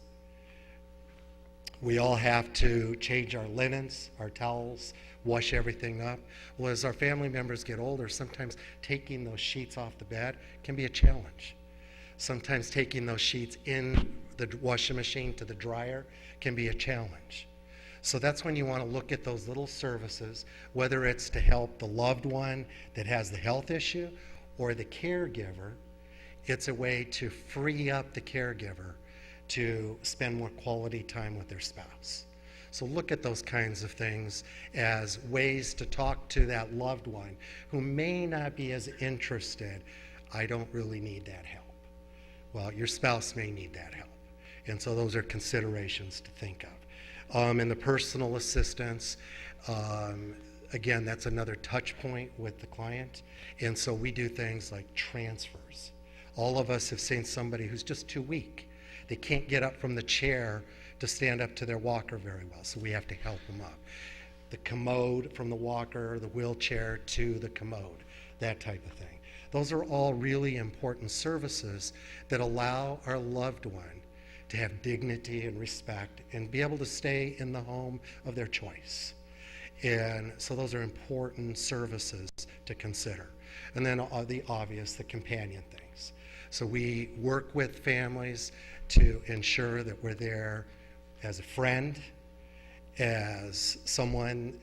We all have to change our linens, our towels, wash everything up. Well, as our family members get older, sometimes taking those sheets off the bed can be a challenge. Sometimes taking those sheets in the washing machine to the dryer can be a challenge. So that's when you want to look at those little services, whether it's to help the loved one that has the health issue or the caregiver. It's a way to free up the caregiver to spend more quality time with their spouse. So look at those kinds of things as ways to talk to that loved one who may not be as interested. I don't really need that help. Well, your spouse may need that help. And so those are considerations to think of. And the personal assistance, again, that's another touch point with the client. And so we do things like transfers. All of us have seen somebody who's just too weak. They can't get up from the chair to stand up to their walker very well, so we have to help them up. The commode from the walker, the wheelchair to the commode, that type of thing. Those are all really important services that allow our loved one to have dignity and respect and be able to stay in the home of their choice. And so those are important services to consider. And then the obvious, the companion things. So we work with families to ensure that we're there as a friend, as someone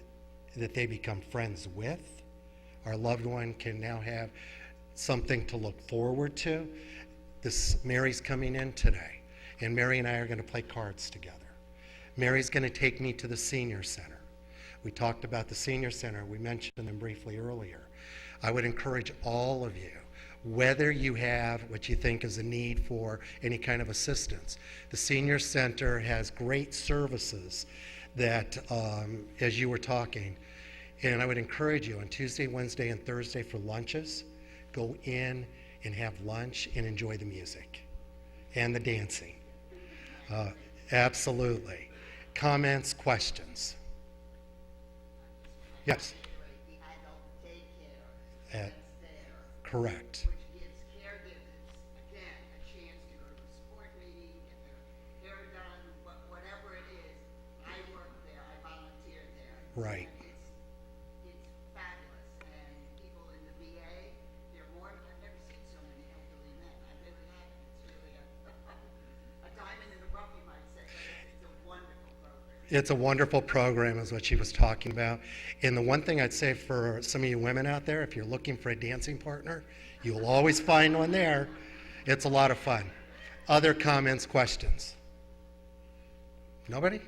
that they become friends with. Our loved one can now have something to look forward to. Mary's coming in today, and Mary and I are going to play cards together. Mary's going to take me to the senior center. We talked about the senior center. We mentioned them briefly earlier. I would encourage all of you, whether you have what you think is a need for any kind of assistance. The senior center has great services that, as you were talking, and I would encourage you on Tuesday, Wednesday, and Thursday for lunches, go in and have lunch and enjoy the music and the dancing. Absolutely. Comments, questions? Yes? Correct. Which gives caregivers, again, a chance to go to a sport meeting, get their hair done, whatever it is. I work there, I volunteer there. Right. It's fabulous. And people in the VA, they're more, I've never seen so many elderly men. I really haven't. It's really a diamond in the rough, you might say. But it's a wonderful program. It's a wonderful program, is what she was talking about. And the one thing I'd say for some of you women out there, if you're looking for a dancing partner, you'll always find one there. It's a lot of fun. Other comments, questions? Nobody?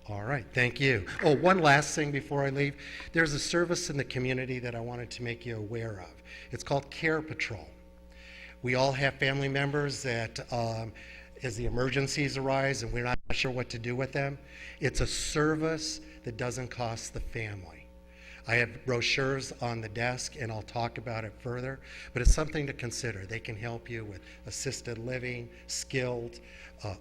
All right, thank you. Oh, one last thing before I leave. There's a service in the community that I wanted to make you aware of. It's called Care Patrol. We all have family members that as the emergencies arise and we're not sure what to do with them, it's a service that doesn't cost the family. I have brochures on the desk and I'll talk about it further, but it's something to consider. They can help you with assisted living, skilled,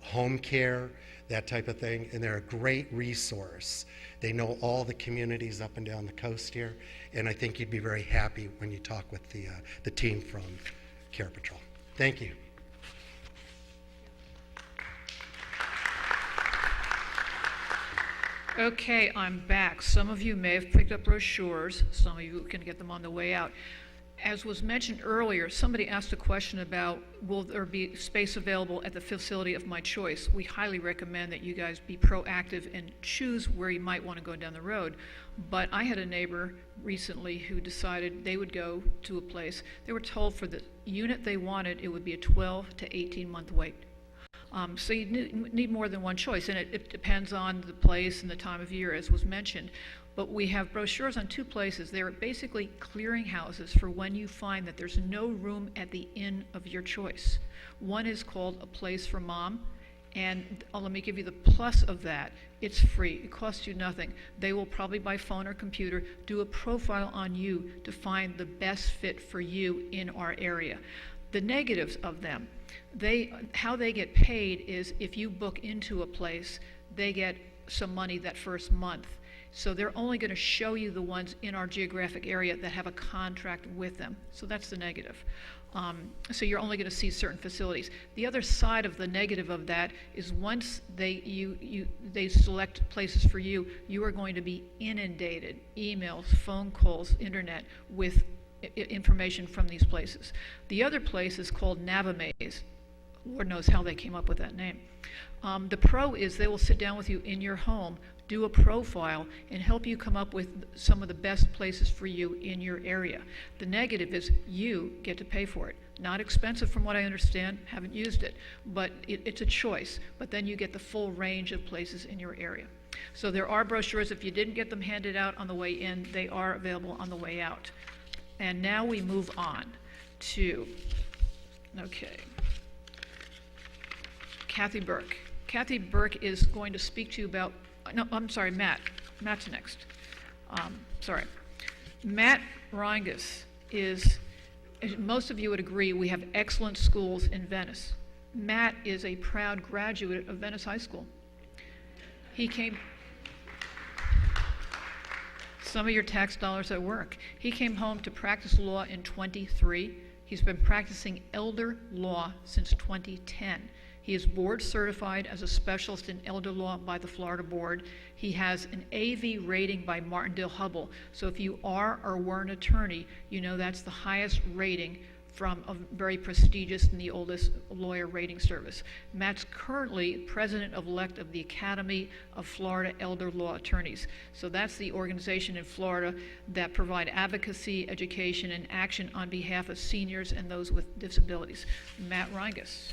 home care, that type of thing, and they're a great resource. They know all the communities up and down the coast here, and I think you'd be very happy when you talk with the team from Care Patrol. Thank you. Okay, I'm back. Some of you may have picked up brochures. Some of you can get them on the way out. As was mentioned earlier, somebody asked a question about, will there be space available at the facility of my choice? We highly recommend that you guys be proactive and choose where you might want to go down the road. But I had a neighbor recently who decided they would go to a place. They were told for the unit they wanted, it would be a 12 to 18 month wait. So you need more than one choice, and it depends on the place and the time of year, as was mentioned. But we have brochures on two places. They're basically clearinghouses for when you find that there's no room at the inn of your choice. One is called A Place for Mom, and let me give you the plus of that. It's free. It costs you nothing. They will probably by phone or computer do a profile on you to find the best fit for you in our area. The negatives of them. How they get paid is if you book into a place, they get some money that first month. So they're only going to show you the ones in our geographic area that have a contract with them. So that's the negative. So you're only going to see certain facilities. The other side of the negative of that is once they select places for you, you are going to be inundated, emails, phone calls, internet, with information from these places. The other place is called Navamaze. Lord knows how they came up with that name. The pro is they will sit down with you in your home, do a profile, and help you come up with some of the best places for you in your area. The negative is you get to pay for it. Not expensive from what I understand, haven't used it, but it's a choice. But then you get the full range of places in your area. So there are brochures. If you didn't get them handed out on the way in, they are available on the way out. And now we move on to, Kathy Burke. Kathy Burke is going to speak to you about, no, I'm sorry, Matt. Matt's next. Matt Rheingans is, as most of you would agree, we have excellent schools in Venice. Matt is a proud graduate of Venice High School. He came, some of your tax dollars at work. He came home to practice law in 23. He's been practicing elder law since 2010. He is board certified as a specialist in elder law by the Florida Board. He has an AV rating by Martindale-Hubbell. So if you are or were an attorney, you know that's the highest rating from a very prestigious and the oldest lawyer rating service. Matt's currently president-elect of the Academy of Florida Elder Law Attorneys. So that's the organization in Florida that provide advocacy, education, and action on behalf of seniors and those with disabilities. Matt Rheingans.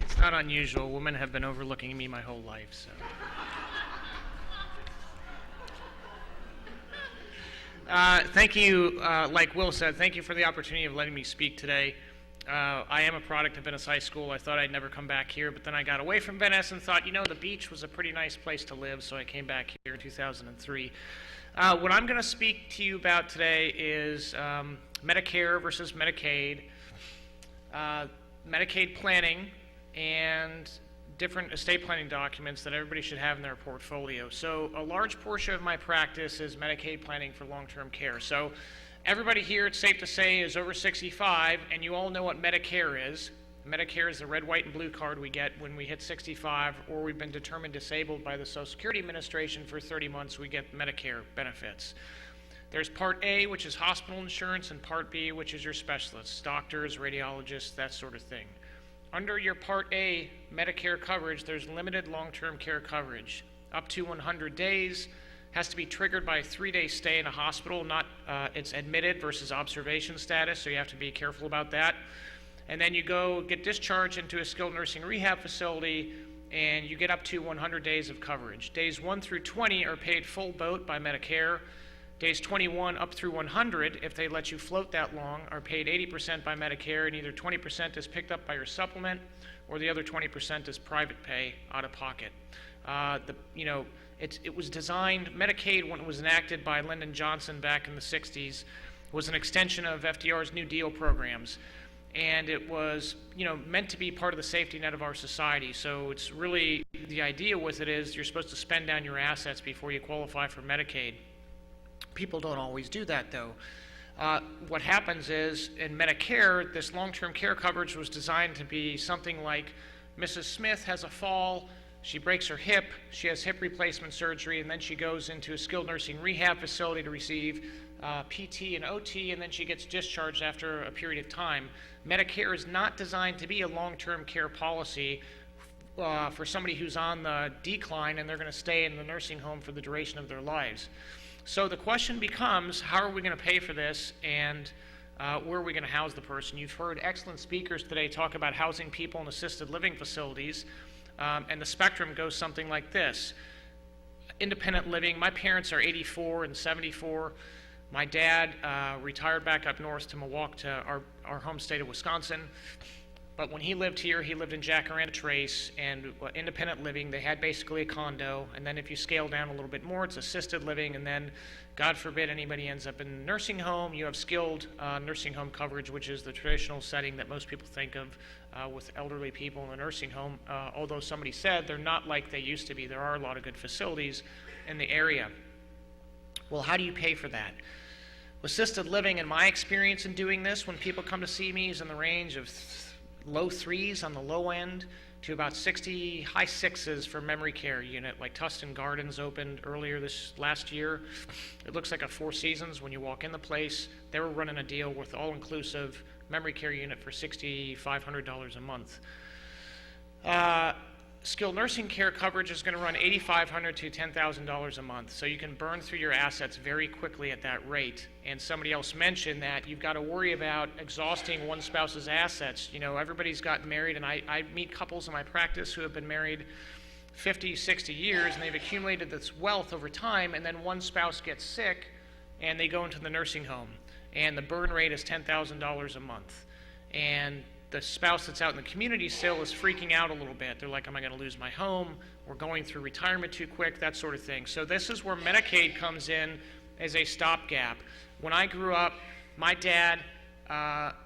It's not unusual. Women have been overlooking me my whole life, so. Thank you, like Will said, thank you for the opportunity of letting me speak today. I am a product of Venice High School. I thought I'd never come back here, but then I got away from Venice and thought, you know, the beach was a pretty nice place to live, so I came back here in 2003. What I'm going to speak to you about today is Medicare versus Medicaid, Medicaid planning, and different estate planning documents that everybody should have in their portfolio. So a large portion of my practice is Medicaid planning for long-term care. So everybody here, it's safe to say, is over 65, and you all know what Medicare is. Medicare is the red, white, and blue card we get when we hit 65, or we've been determined disabled by the Social Security Administration for 30 months, we get Medicare benefits. There's Part A, which is hospital insurance, and Part B, which is your specialists, doctors, radiologists, that sort of thing. Under your Part A Medicare coverage, there's limited long-term care coverage. Up to 100 days, has to be triggered by a 3-day stay in a hospital, not it's admitted versus observation status, so you have to be careful about that. And then you go get discharged into a skilled nursing rehab facility, and you get up to 100 days of coverage. Days 1 through 20 are paid full boat by Medicare. Days 21 up through 100, if they let you float that long, are paid 80% by Medicare, and either 20% is picked up by your supplement, or the other 20% is private pay out of pocket. It was designed, Medicaid, when it was enacted by Lyndon Johnson back in the 60s, was an extension of FDR's New Deal programs. And it was, meant to be part of the safety net of our society. So it's really, the idea with it is you're supposed to spend down your assets before you qualify for Medicaid. People don't always do that, though. What happens is, in Medicare, this long-term care coverage was designed to be something like Mrs. Smith has a fall, she breaks her hip, she has hip replacement surgery, and then she goes into a skilled nursing rehab facility to receive PT and OT, and then she gets discharged after a period of time. Medicare is not designed to be a long-term care policy for somebody who's on the decline and they're going to stay in the nursing home for the duration of their lives. So the question becomes, how are we going to pay for this, and where are we going to house the person? You've heard excellent speakers today talk about housing people in assisted living facilities, and the spectrum goes something like this. Independent living, my parents are 84 and 74. My dad retired back up north to Milwaukee, to our home state of Wisconsin. but when he lived here, he lived in Jacaranda Trace and independent living. They had basically a condo, and then if you scale down a little bit more, it's assisted living, and then, God forbid, anybody ends up in a nursing home. You have skilled nursing home coverage, which is the traditional setting that most people think of with elderly people in a nursing home, although somebody said they're not like they used to be. There are a lot of good facilities in the area. Well, how do you pay for that? Assisted living, in my experience in doing this, when people come to see me, is in the range of low threes on the low end to about 60, high sixes for memory care unit. Like Tustin Gardens opened earlier this last year. It looks like a Four Seasons when you walk in the place. They were running a deal with all-inclusive memory care unit for $6,500 a month. Skilled nursing care coverage is going to run $8,500 to $10,000 a month, so you can burn through your assets very quickly at that rate. And somebody else mentioned that you've got to worry about exhausting one spouse's assets. You know, everybody's gotten married, and I meet couples in my practice who have been married 50, 60 years, and they've accumulated this wealth over time, and then one spouse gets sick, and they go into the nursing home, and the burn rate is $10,000 a month. And the spouse that's out in the community still is freaking out a little bit. They're like, am I going to lose my home? We're going through retirement too quick, that sort of thing. So this is where Medicaid comes in as a stopgap. When I grew up, my dad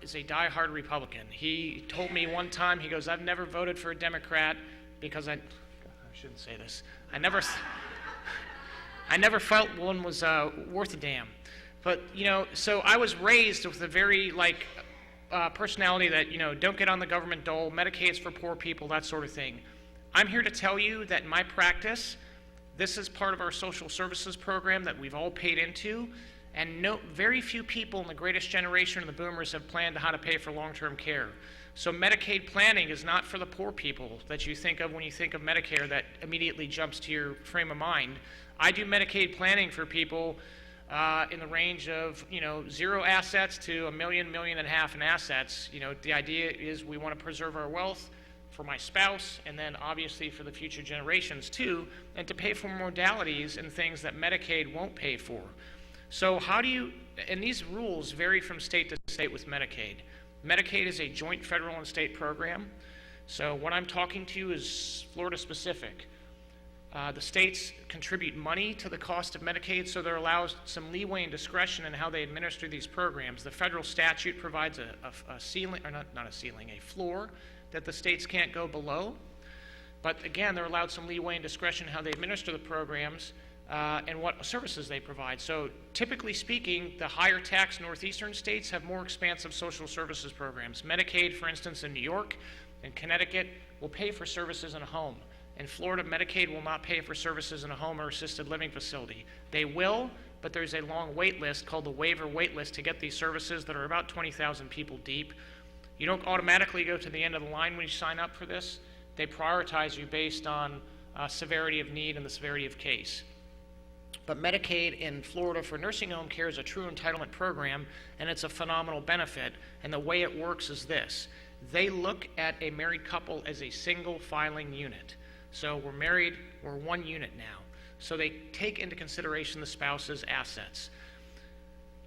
is a diehard Republican. He told me one time, he goes, I've never voted for a Democrat because I shouldn't say this. I never felt one was worth a damn. But, you know, so I was raised with a very, like, personality that, you know, don't get on the government dole, Medicaid's for poor people, that sort of thing. I'm here to tell you that in my practice, this is part of our social services program that we've all paid into, and very few people in the greatest generation of the boomers have planned how to pay for long-term care. So Medicaid planning is not for the poor people that you think of when you think of Medicare that immediately jumps to your frame of mind. I do Medicaid planning for people in the range of, you know, 0 assets to $1 million, $1.5 million in assets. You know, the idea is we want to preserve our wealth for my spouse and then obviously for the future generations too, and to pay for modalities and things that Medicaid won't pay for. So how do you, and these rules vary from state to state with Medicaid. Medicaid is a joint federal and state program. So what I'm talking to you is Florida specific. The states contribute money to the cost of Medicaid, so there allows some leeway and discretion in how they administer these programs. The federal statute provides a ceiling, or not a ceiling, a floor that the states can't go below. But again, they're allowed some leeway and discretion in how they administer the programs and what services they provide. So typically speaking, the higher tax northeastern states have more expansive social services programs. Medicaid, for instance, in New York and Connecticut will pay for services in a home. In Florida, Medicaid will not pay for services in a home or assisted living facility. They will, but there's a long wait list called the waiver wait list to get these services that are about 20,000 people deep. You don't automatically go to the end of the line when you sign up for this. They prioritize you based on severity of need and the severity of case. But Medicaid in Florida for nursing home care is a true entitlement program, and it's a phenomenal benefit. And the way it works is this. They look at a married couple as a single filing unit. So we're married, we're one unit now. So they take into consideration the spouse's assets.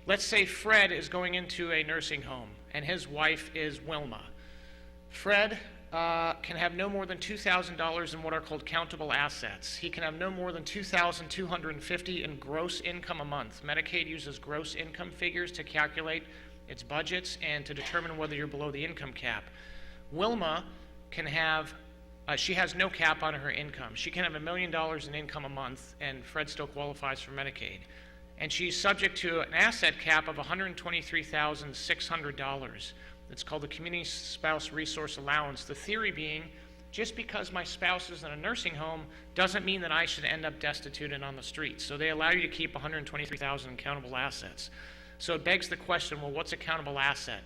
Let's say Fred is going into a nursing home and his wife is Wilma. Fred can have no more than $2,000 in what are called countable assets. He can have no more than $2,250 in gross income a month. Medicaid uses gross income figures to calculate its budgets and to determine whether you're below the income cap. Wilma can have she has no cap on her income. She can have $1 million in income a month, and Fred still qualifies for Medicaid. And she's subject to an asset cap of $123,600. It's called the Community Spouse Resource Allowance. The theory being, just because my spouse is in a nursing home doesn't mean that I should end up destitute and on the streets. So they allow you to keep $123,000 in countable assets. So it begs the question, well, what's a countable asset?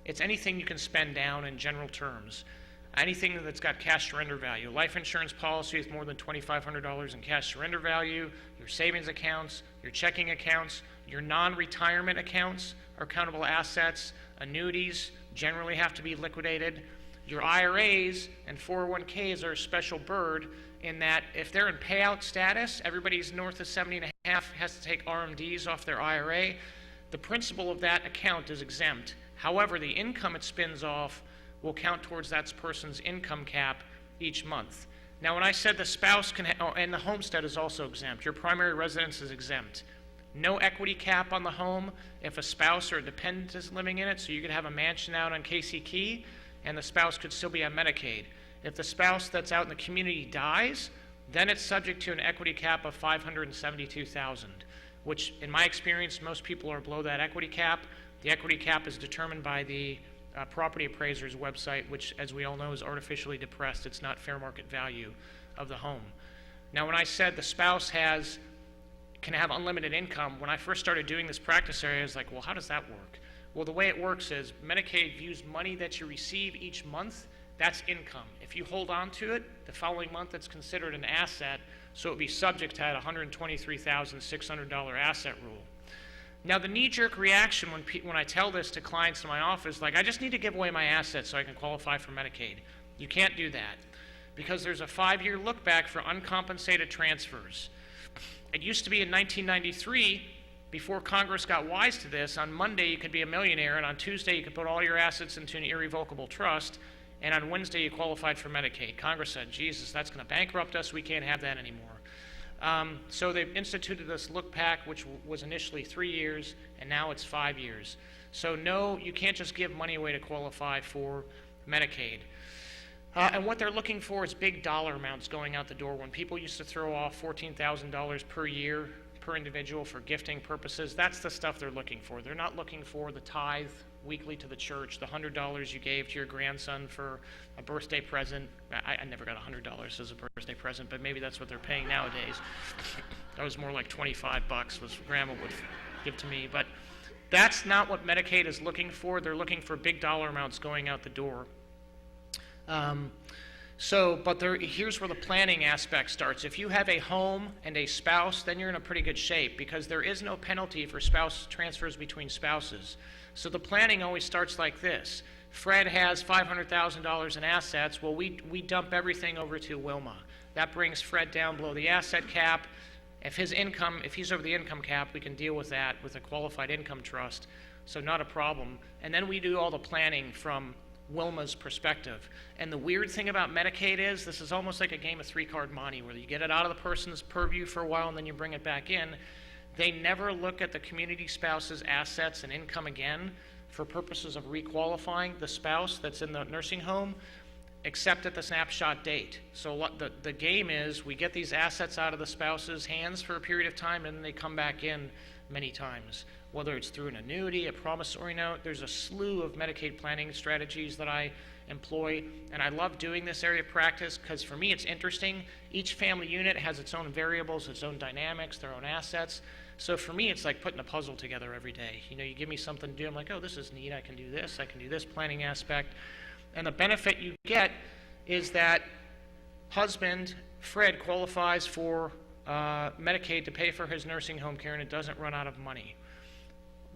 It's anything you can spend down in general terms. Anything that's got cash surrender value. Life insurance policy with more than $2,500 in cash surrender value, your savings accounts, your checking accounts, your non-retirement accounts are countable assets. Annuities generally have to be liquidated. Your IRAs and 401ks are a special bird in that if they're in payout status, everybody's north of 70 and a half has to take RMDs off their IRA. The principal of that account is exempt. However, the income it spins off will count towards that person's income cap each month. Now, when I said the spouse can, and the homestead is also exempt, your primary residence is exempt. No equity cap on the home if a spouse or a dependent is living in it, so you could have a mansion out on Casey Key, and the spouse could still be on Medicaid. If the spouse that's out in the community dies, then it's subject to an equity cap of $572,000, which in my experience, most people are below that equity cap. The equity cap is determined by the property appraiser's website, which, as we all know, is artificially depressed. It's not fair market value of the home. Now, when I said the spouse can have unlimited income, when I first started doing this practice area, I was like, well, how does that work? Well, the way it works is Medicaid views money that you receive each month, that's income. If you hold on to it, the following month it's considered an asset, so it would be subject to that $123,600 asset rule. Now, the knee-jerk reaction when I tell this to clients in my office, like, I just need to give away my assets so I can qualify for Medicaid. You can't do that because there's a 5-year look back for uncompensated transfers. It used to be in 1993, before Congress got wise to this, on Monday you could be a millionaire, and on Tuesday you could put all your assets into an irrevocable trust, and on Wednesday you qualified for Medicaid. Congress said, Jesus, that's going to bankrupt us. We can't have that anymore. So they've instituted this look back, which was initially 3 years, and now it's 5 years. So no, you can't just give money away to qualify for Medicaid. And what they're looking for is big dollar amounts going out the door. When people used to throw off $14,000 per year per individual for gifting purposes, that's the stuff they're looking for. They're not looking for the tithe weekly to the church, the $100 you gave to your grandson for a birthday present. I never got $100 as a birthday present, but maybe that's what they're paying nowadays. That was more like $25 was Grandma would give to me. But that's not what Medicaid is looking for. They're looking for big dollar amounts going out the door. Here's where the planning aspect starts. If you have a home and a spouse, then you're in a pretty good shape because there is no penalty for spouse transfers between spouses. So the planning always starts like this. Fred has $500,000 in assets. Well, we dump everything over to Wilma. That brings Fred down below the asset cap. If he's over the income cap, we can deal with that with a qualified income trust. So not a problem. And then we do all the planning from Wilma's perspective. And the weird thing about Medicaid is this is almost like a game of 3-card monte where you get it out of the person's purview for a while and then you bring it back in. They never look at the community spouse's assets and income again for purposes of requalifying the spouse that's in the nursing home, except at the snapshot date. So the game is we get these assets out of the spouse's hands for a period of time and then they come back in many times. Whether it's through an annuity, a promissory note, there's a slew of Medicaid planning strategies that I employ, and I love doing this area of practice because for me it's interesting. Each family unit has its own variables, its own dynamics, their own assets. So for me it's like putting a puzzle together every day. You know, you give me something to do, I'm like, oh, this is neat, I can do this planning aspect. And the benefit you get is that husband, Fred, qualifies for Medicaid to pay for his nursing home care and it doesn't run out of money.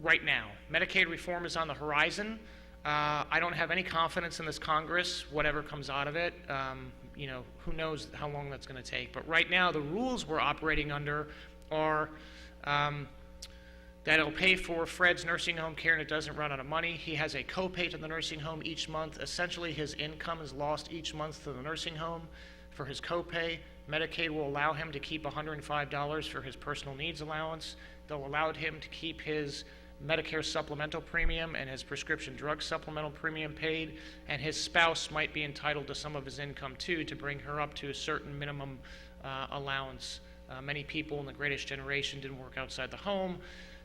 Right now. Medicaid reform is on the horizon. I don't have any confidence in this Congress, whatever comes out of it. Who knows how long that's going to take. But right now, the rules we're operating under are that it'll pay for Fred's nursing home care and it doesn't run out of money. He has a copay to the nursing home each month. Essentially, his income is lost each month to the nursing home for his copay. Medicaid will allow him to keep $105 for his personal needs allowance. They'll allow him to keep his Medicare supplemental premium and his prescription drug supplemental premium paid, and his spouse might be entitled to some of his income too to bring her up to a certain minimum allowance. Many people in the greatest generation didn't work outside the home,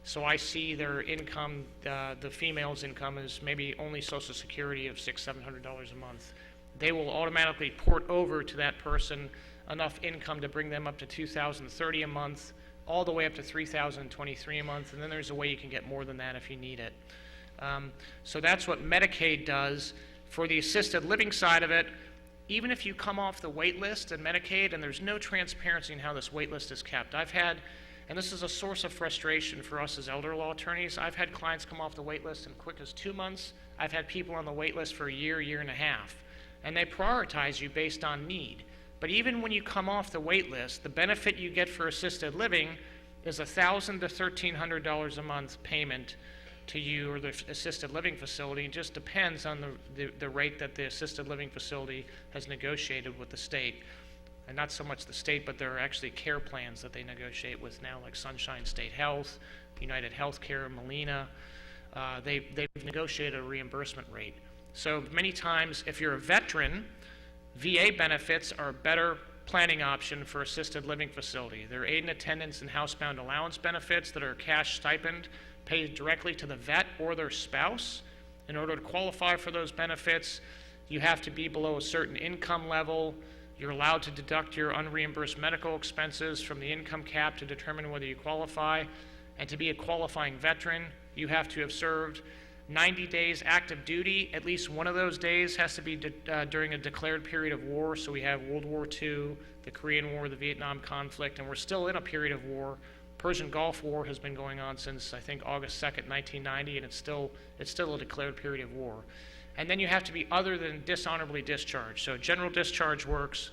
so I see their income, the female's income is maybe only Social Security of $600-700 a month. They will automatically port over to that person enough income to bring them up to $2,030 a month, all the way up to $3,023 a month, and then there's a way you can get more than that if you need it. So that's what Medicaid does. For the assisted living side of it, even if you come off the wait list in Medicaid, and there's no transparency in how this wait list is kept. I've had, and this is a source of frustration for us as elder law attorneys, I've had clients come off the wait list in quick as 2 months. I've had people on the wait list for a year and a half, and they prioritize you based on need. But even when you come off the wait list, the benefit you get for assisted living is $1,000 to $1,300 a month payment to you or the assisted living facility. It just depends on the rate that the assisted living facility has negotiated with the state. And not so much the state, but there are actually care plans that they negotiate with now, like Sunshine State Health, United Healthcare, Molina. They've negotiated a reimbursement rate. So many times, if you're a veteran, VA benefits are a better planning option for assisted living facility. There are aid and attendance and housebound allowance benefits that are a cash stipend paid directly to the vet or their spouse. In order to qualify for those benefits, you have to be below a certain income level. You're allowed to deduct your unreimbursed medical expenses from the income cap to determine whether you qualify. And to be a qualifying veteran, you have to have served 90 days active duty. At least one of those days has to be during a declared period of war. So we have World War II, the Korean War, the Vietnam conflict, and we're still in a period of war. Persian Gulf War has been going on since, I think, August 2nd, 1990, and it's still a declared period of war. And then you have to be other than dishonorably discharged. So general discharge works,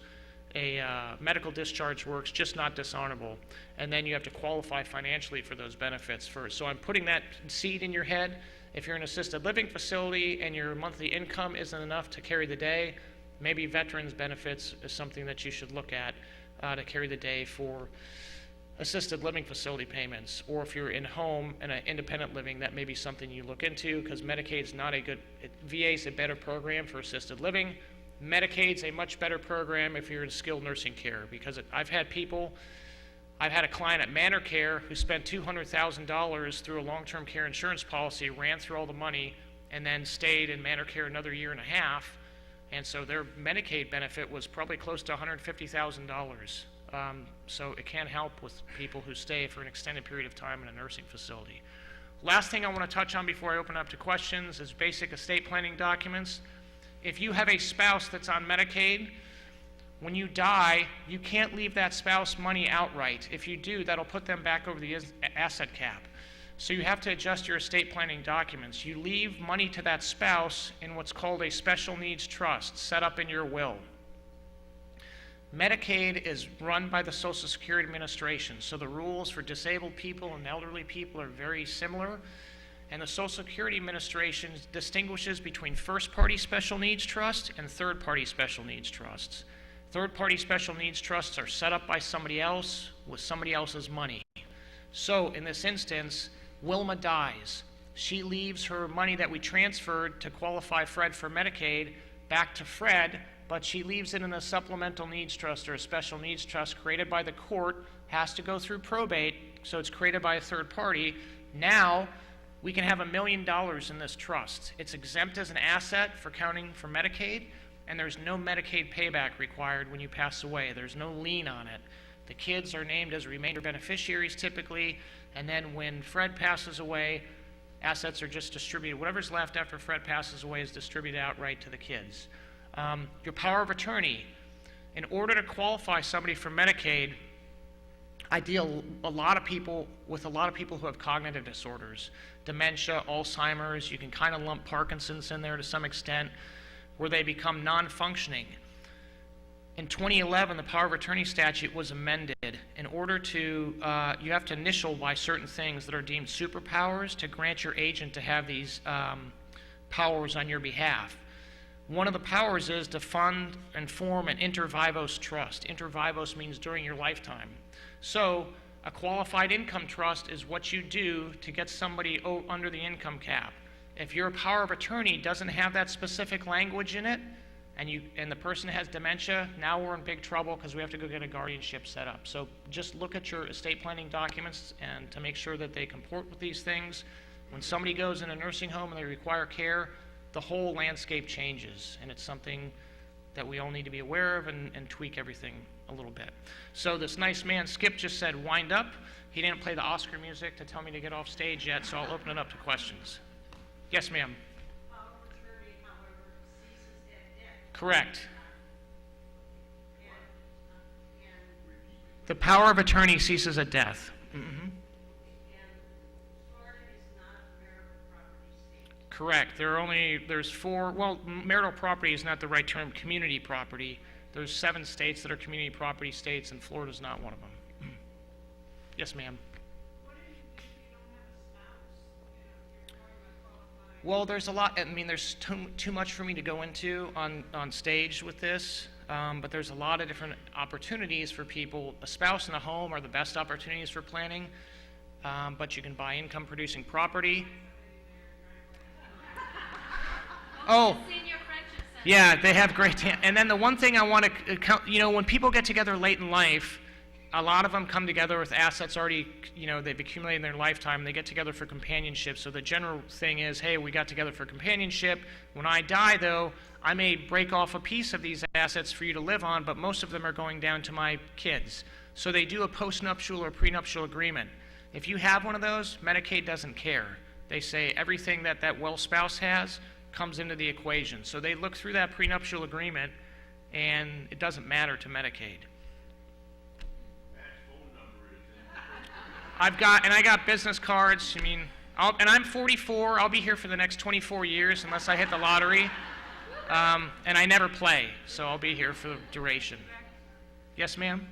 a medical discharge works, just not dishonorable. And then you have to qualify financially for those benefits first. So I'm putting that seed in your head. If you're in an assisted living facility and your monthly income isn't enough to carry the day, maybe veterans benefits is something that you should look at to carry the day for assisted living facility payments. Or if you're in home and an independent living, that may be something you look into, because Medicaid's not a good, VA's a better program for assisted living. Medicaid's a much better program if you're in skilled nursing care, because I've had a client at Manor Care who spent $200,000 through a long-term care insurance policy, ran through all the money, and then stayed in Manor Care another year and a half, and so their Medicaid benefit was probably close to $150,000. So it can help with people who stay for an extended period of time in a nursing facility. Last thing I want to touch on before I open up to questions is basic estate planning documents. If you have a spouse that's on Medicaid, when you die, you can't leave that spouse money outright. If you do, that'll put them back over the asset cap. So you have to adjust your estate planning documents. You leave money to that spouse in what's called a special needs trust set up in your will. Medicaid is run by the Social Security Administration, so the rules for disabled people and elderly people are very similar. And the Social Security Administration distinguishes between first-party special needs trusts and third-party special needs trusts. Third-party special needs trusts are set up by somebody else with somebody else's money. So in this instance, Wilma dies. She leaves her money that we transferred to qualify Fred for Medicaid back to Fred, but she leaves it in a supplemental needs trust or a special needs trust created by the court, has to go through probate, so it's created by a third party. Now, we can have $1 million in this trust. It's exempt as an asset for counting for Medicaid, and there's no Medicaid payback required when you pass away. There's no lien on it. The kids are named as remainder beneficiaries typically, and then when Fred passes away, assets are just distributed. Whatever's left after Fred passes away is distributed outright to the kids. Your power of attorney. In order to qualify somebody for Medicaid, I deal a lot of people who have cognitive disorders, dementia, Alzheimer's. You can kind of lump Parkinson's in there to some extent, where they become non-functioning. In 2011, the power of attorney statute was amended. In order to, you have to initial by certain things that are deemed superpowers to grant your agent to have these powers on your behalf. One of the powers is to fund and form an inter vivos trust. Inter vivos means during your lifetime. So a qualified income trust is what you do to get somebody under the income cap. If your power of attorney doesn't have that specific language in it, and the person has dementia, now we're in big trouble because we have to go get a guardianship set up. So just look at your estate planning documents and to make sure that they comport with these things. When somebody goes in a nursing home and they require care, the whole landscape changes, and it's something that we all need to be aware of and tweak everything a little bit. So this nice man, Skip, just said wind up. He didn't play the Oscar music to tell me to get off stage yet, so I'll open it up to questions. Yes, ma'am. Power of attorney, however, ceases at death. Correct. And The power of attorney ceases at death. Florida is not a marital property state. Correct. There's four, well, marital property is not the right term, community property. There's 7 states that are community property states, and Florida's not one of them. Yes, ma'am. What if you don't have a spouse? You know, Well, there's a lot. I mean, there's too much for me to go into on stage with this, but there's a lot of different opportunities for people. A spouse and a home are the best opportunities for planning, but you can buy income-producing property. Oh, yeah, they have great. And then the one thing I want to, when people get together late in life, a lot of them come together with assets already, they've accumulated in their lifetime. They get together for companionship. So the general thing is, hey, we got together for companionship. When I die, though, I may break off a piece of these assets for you to live on, but most of them are going down to my kids. So they do a postnuptial or prenuptial agreement. If you have one of those, Medicaid doesn't care. They say everything that well spouse has comes into the equation. So they look through that prenuptial agreement, and it doesn't matter to Medicaid. I got business cards. I mean, and I'm 44. I'll be here for the next 24 years unless I hit the lottery. And I never play, so I'll be here for the duration. Yes, ma'am?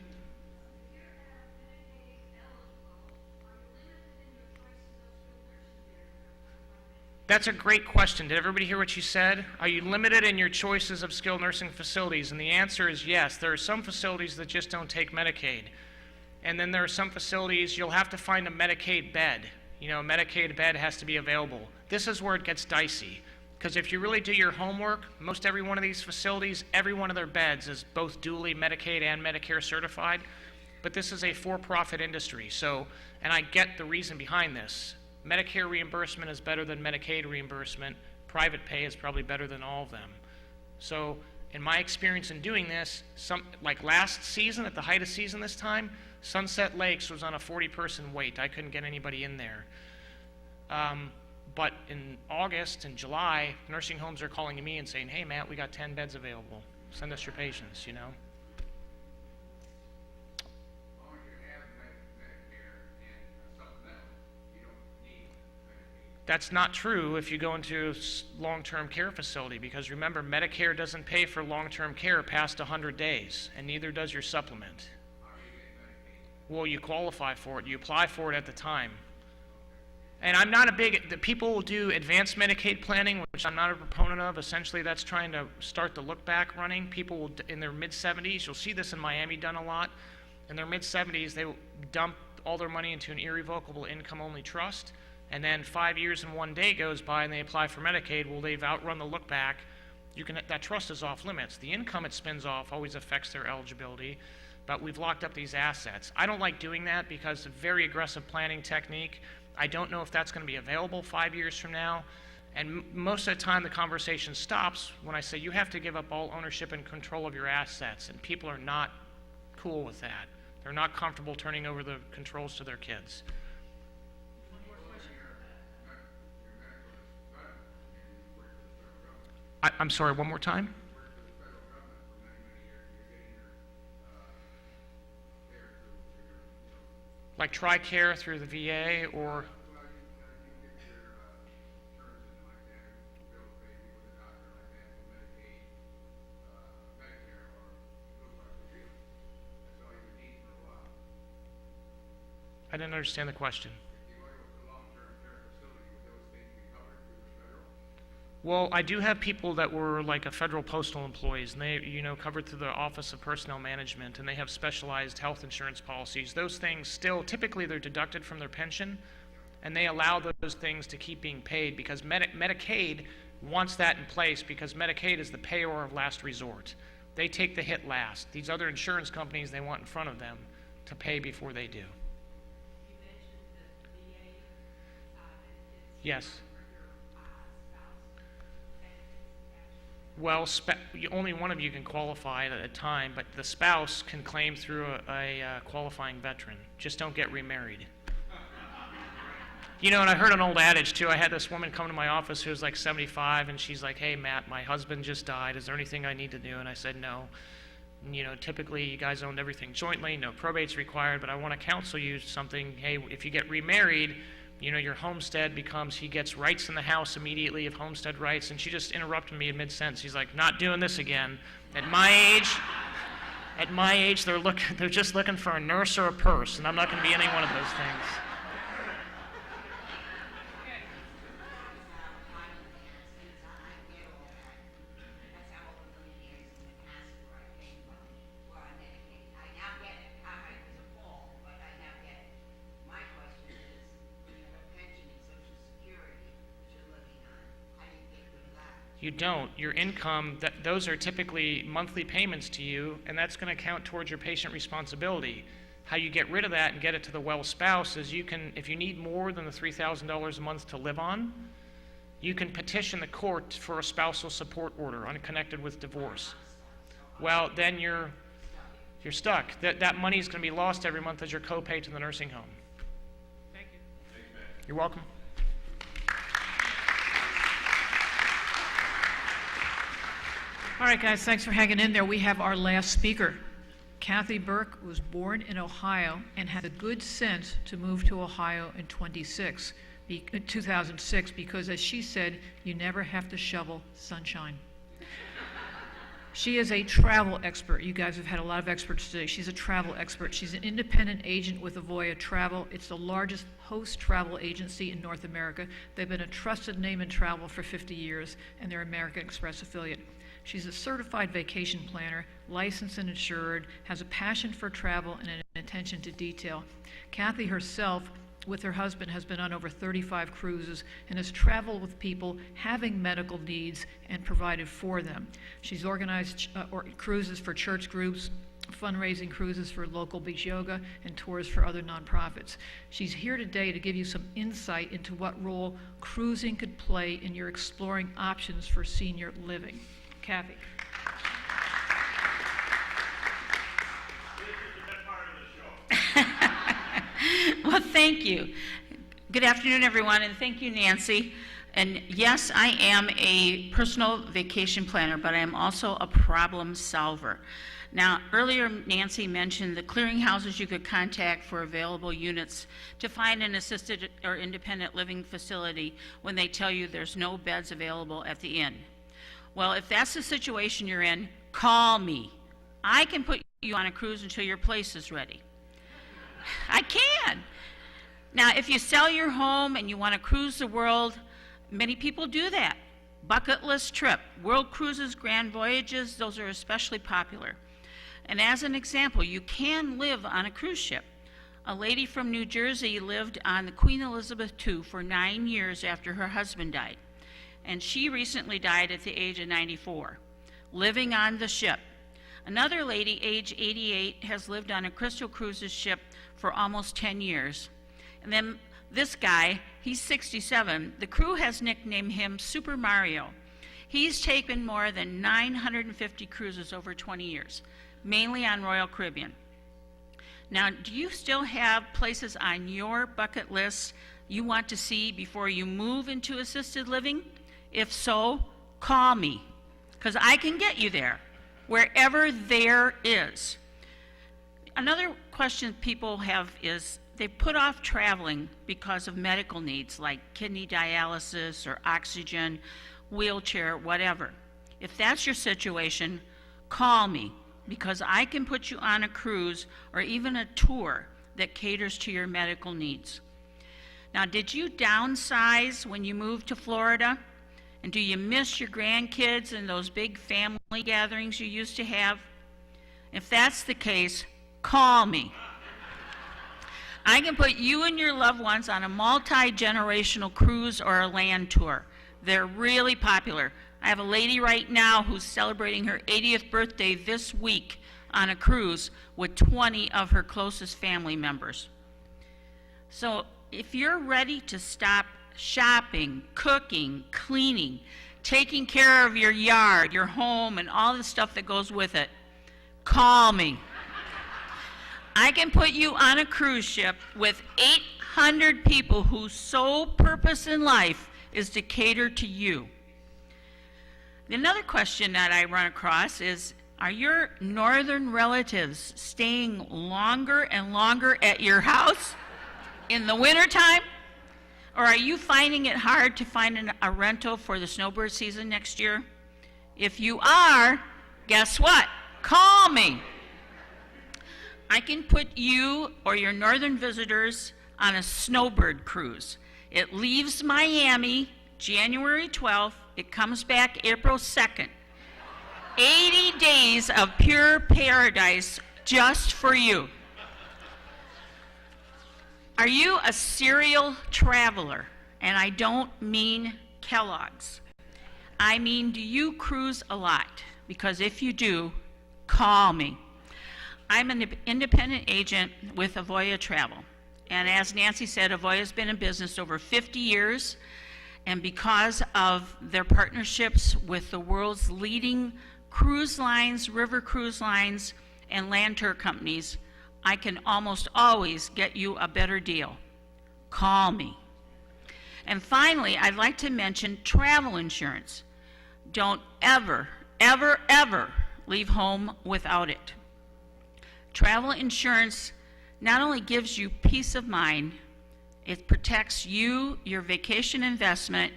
That's a great question. Did everybody hear what you said? Are you limited in your choices of skilled nursing facilities? And the answer is yes. There are some facilities that just don't take Medicaid. And then there are some facilities you'll have to find a Medicaid bed. A Medicaid bed has to be available. This is where it gets dicey. Because if you really do your homework, most every one of these facilities, every one of their beds is both duly Medicaid and Medicare certified. But this is a for-profit industry. So, and I get the reason behind this. Medicare reimbursement is better than Medicaid reimbursement. Private pay is probably better than all of them. So in my experience in doing this, like last season, at the height of season this time, Sunset Lakes was on a 40-person wait. I couldn't get anybody in there. But in August and July, nursing homes are calling me and saying, hey, Matt, we got 10 beds available. Send us your patients, That's not true if you go into a long-term care facility, because remember, Medicare doesn't pay for long-term care past 100 days, and neither does your supplement. Well, you qualify for it. You apply for it at the time. And I'm not the people will do advanced Medicaid planning, which I'm not a proponent of. Essentially, that's trying to start the look-back running. People will, in their mid-70s, you'll see this in Miami done a lot. In their mid-70s, they will dump all their money into an irrevocable income-only trust. And then 5 years and 1 day goes by and they apply for Medicaid. Well, they've outrun the look back. That trust is off limits. The income it spins off always affects their eligibility, but we've locked up these assets. I don't like doing that because it's a very aggressive planning technique. I don't know if that's going to be available 5 years from now. And most of the time the conversation stops when I say you have to give up all ownership and control of your assets, and people are not cool with that. They're not comfortable turning over the controls to their kids. I'm sorry, one more time? Like TRICARE through the VA or... I didn't understand the question. Well, I do have people that were like a federal postal employees, and they, covered through the Office of Personnel Management, and they have specialized health insurance policies. Those things still, typically they're deducted from their pension, and they allow those things to keep being paid because Medicaid wants that in place because Medicaid is the payor of last resort. They take the hit last. These other insurance companies, they want in front of them to pay before they do. Yes. Well, only one of you can qualify at a time, but the spouse can claim through a qualifying veteran. Just don't get remarried. And I heard an old adage, too. I had this woman come to my office who was like 75, and she's like, hey, Matt, my husband just died. Is there anything I need to do? And I said, no. Typically, you guys owned everything jointly. No probate's required, but I want to counsel you something. Hey, if you get remarried, your homestead becomes, he gets rights in the house immediately of homestead rights. And she just interrupted me in mid-sentence. She's like, not doing this again. At my age, they're just looking for a nurse or a purse, and I'm not going to be any one of those things. You don't. Your income, those are typically monthly payments to you, and that's going to count towards your patient responsibility. How you get rid of that and get it to the well spouse is you can, if you need more than the $3,000 a month to live on, you can petition the court for a spousal support order unconnected with divorce. Well, then you're stuck. That money is going to be lost every month as your copay to the nursing home. Thank you. You're welcome. All right, guys, thanks for hanging in there. We have our last speaker. Kathy Burke was born in Ohio and had the good sense to move to Ohio in 2006 because, as she said, you never have to shovel sunshine. She is a travel expert. You guys have had a lot of experts today. She's a travel expert. She's an independent agent with Avoya Travel. It's the largest host travel agency in North America. They've been a trusted name in travel for 50 years, and they're American Express affiliate. She's a certified vacation planner, licensed and insured, has a passion for travel and an attention to detail. Kathy herself, with her husband, has been on over 35 cruises and has traveled with people having medical needs and provided for them. She's organized cruises for church groups, fundraising cruises for local beach yoga, and tours for other nonprofits. She's here today to give you some insight into what role cruising could play in your exploring options for senior living. Kathy. Well, thank you. Good afternoon, everyone, and thank you, Nancy. And yes, I am a personal vacation planner, but I am also a problem solver. Now, earlier Nancy mentioned the clearinghouses you could contact for available units to find an assisted or independent living facility when they tell you there's no beds available at the inn. Well, if that's the situation you're in, call me. I can put you on a cruise until your place is ready. I can. Now, if you sell your home and you want to cruise the world, many people do that. Bucket list trip, world cruises, grand voyages, those are especially popular. And as an example, you can live on a cruise ship. A lady from New Jersey lived on the Queen Elizabeth II for 9 years after her husband died. And she recently died at the age of 94, living on the ship. Another lady, age 88, has lived on a Crystal Cruises ship for almost 10 years. And then this guy, he's 67. The crew has nicknamed him Super Mario. He's taken more than 950 cruises over 20 years, mainly on Royal Caribbean. Now, do you still have places on your bucket list you want to see before you move into assisted living? If so, call me, because I can get you there, wherever there is. Another question people have is they put off traveling because of medical needs like kidney dialysis or oxygen, wheelchair, whatever. If that's your situation, call me, because I can put you on a cruise or even a tour that caters to your medical needs. Now, did you downsize when you moved to Florida? And do you miss your grandkids and those big family gatherings you used to have? If that's the case, call me. I can put you and your loved ones on a multi-generational cruise or a land tour. They're really popular. I have a lady right now who's celebrating her 80th birthday this week on a cruise with 20 of her closest family members. So if you're ready to stop shopping, cooking, cleaning, taking care of your yard, your home, and all the stuff that goes with it, call me. I can put you on a cruise ship with 800 people whose sole purpose in life is to cater to you. Another question that I run across is, are your northern relatives staying longer and longer at your house in the wintertime? Or are you finding it hard to find a rental for the snowbird season next year? If you are, guess what? Call me. I can put you or your northern visitors on a snowbird cruise. It leaves Miami January 12th. It comes back April 2nd. 80 days of pure paradise just for you. Are you a serial traveler? And I don't mean Kellogg's. I mean, do you cruise a lot? Because if you do, call me. I'm an independent agent with Avoya Travel. And as Nancy said, Avoya's been in business over 50 years. And because of their partnerships with the world's leading cruise lines, river cruise lines, and land tour companies, I can almost always get you a better deal. Call me. And finally, I'd like to mention travel insurance. Don't ever, ever, ever leave home without it. Travel insurance not only gives you peace of mind, it protects you, your vacation investment,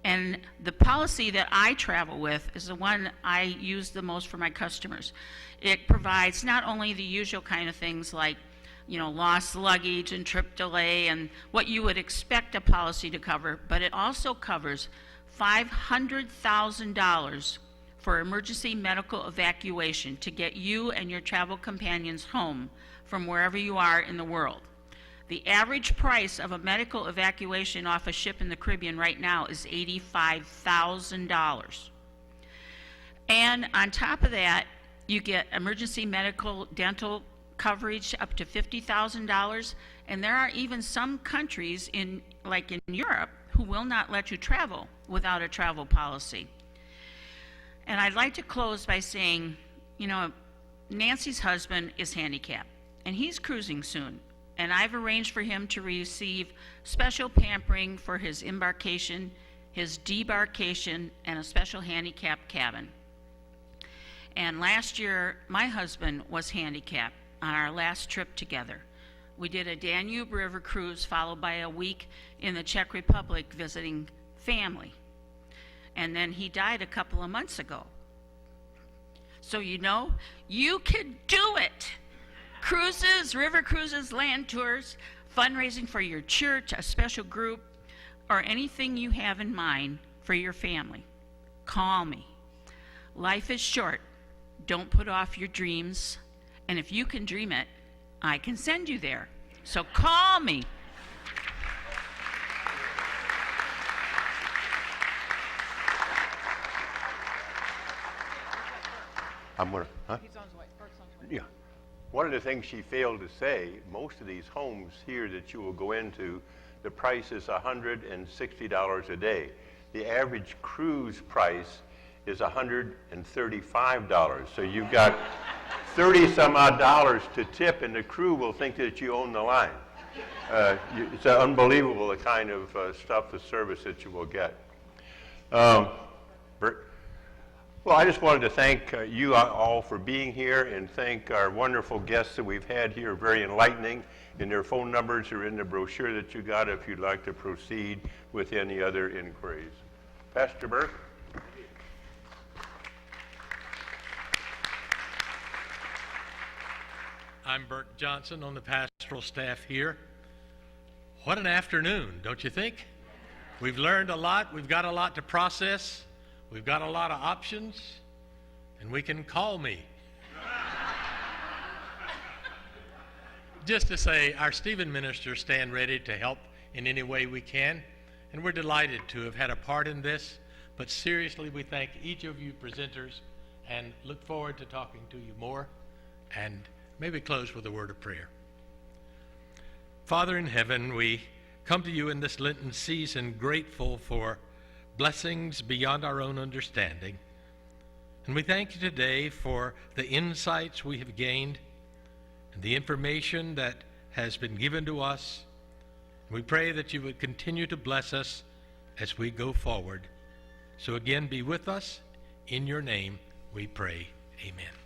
and the policy that I travel with is the one I use the most for my customers. It provides not only the usual kind of things like, lost luggage and trip delay and what you would expect a policy to cover, but it also covers $500,000 for emergency medical evacuation to get you and your travel companions home from wherever you are in the world. The average price of a medical evacuation off a ship in the Caribbean right now is $85,000. And on top of that, you get emergency medical dental coverage up to $50,000. And there are even some countries like in Europe who will not let you travel without a travel policy. And I'd like to close by saying, Nancy's husband is handicapped and he's cruising soon. And I've arranged for him to receive special pampering for his embarkation, his debarkation, and a special handicapped cabin. And last year, my husband was handicapped on our last trip together. We did a Danube River cruise followed by a week in the Czech Republic visiting family. And then he died a couple of months ago. So you can do it. Cruises, river cruises, land tours, fundraising for your church, a special group, or anything you have in mind for your family. Call me. Life is short. Don't put off your dreams. And if you can dream it, I can send you there. So call me. He's on his way. Yeah. One of the things she failed to say, most of these homes here that you will go into, the price is $160 a day. The average cruise price is $135. So you've got 30 some odd dollars to tip, and the crew will think that you own the line. It's unbelievable the kind of stuff, the service that you will get. Well, I just wanted to thank you all for being here and thank our wonderful guests that we've had here, very enlightening, and their phone numbers are in the brochure that you got if you'd like to proceed with any other inquiries. Pastor Burke? I'm Burke Johnson on the pastoral staff here. What an afternoon, don't you think? We've learned a lot, we've got a lot to process. We've got a lot of options, and we can call me. Just to say, our Stephen ministers stand ready to help in any way we can, and we're delighted to have had a part in this. But seriously, we thank each of you presenters and look forward to talking to you more, and maybe close with a word of prayer. Father in heaven, we come to you in this Lenten season grateful for blessings beyond our own understanding. And we thank you today for the insights we have gained and the information that has been given to us. We pray that you would continue to bless us as we go forward. So again, be with us. In your name we pray. Amen.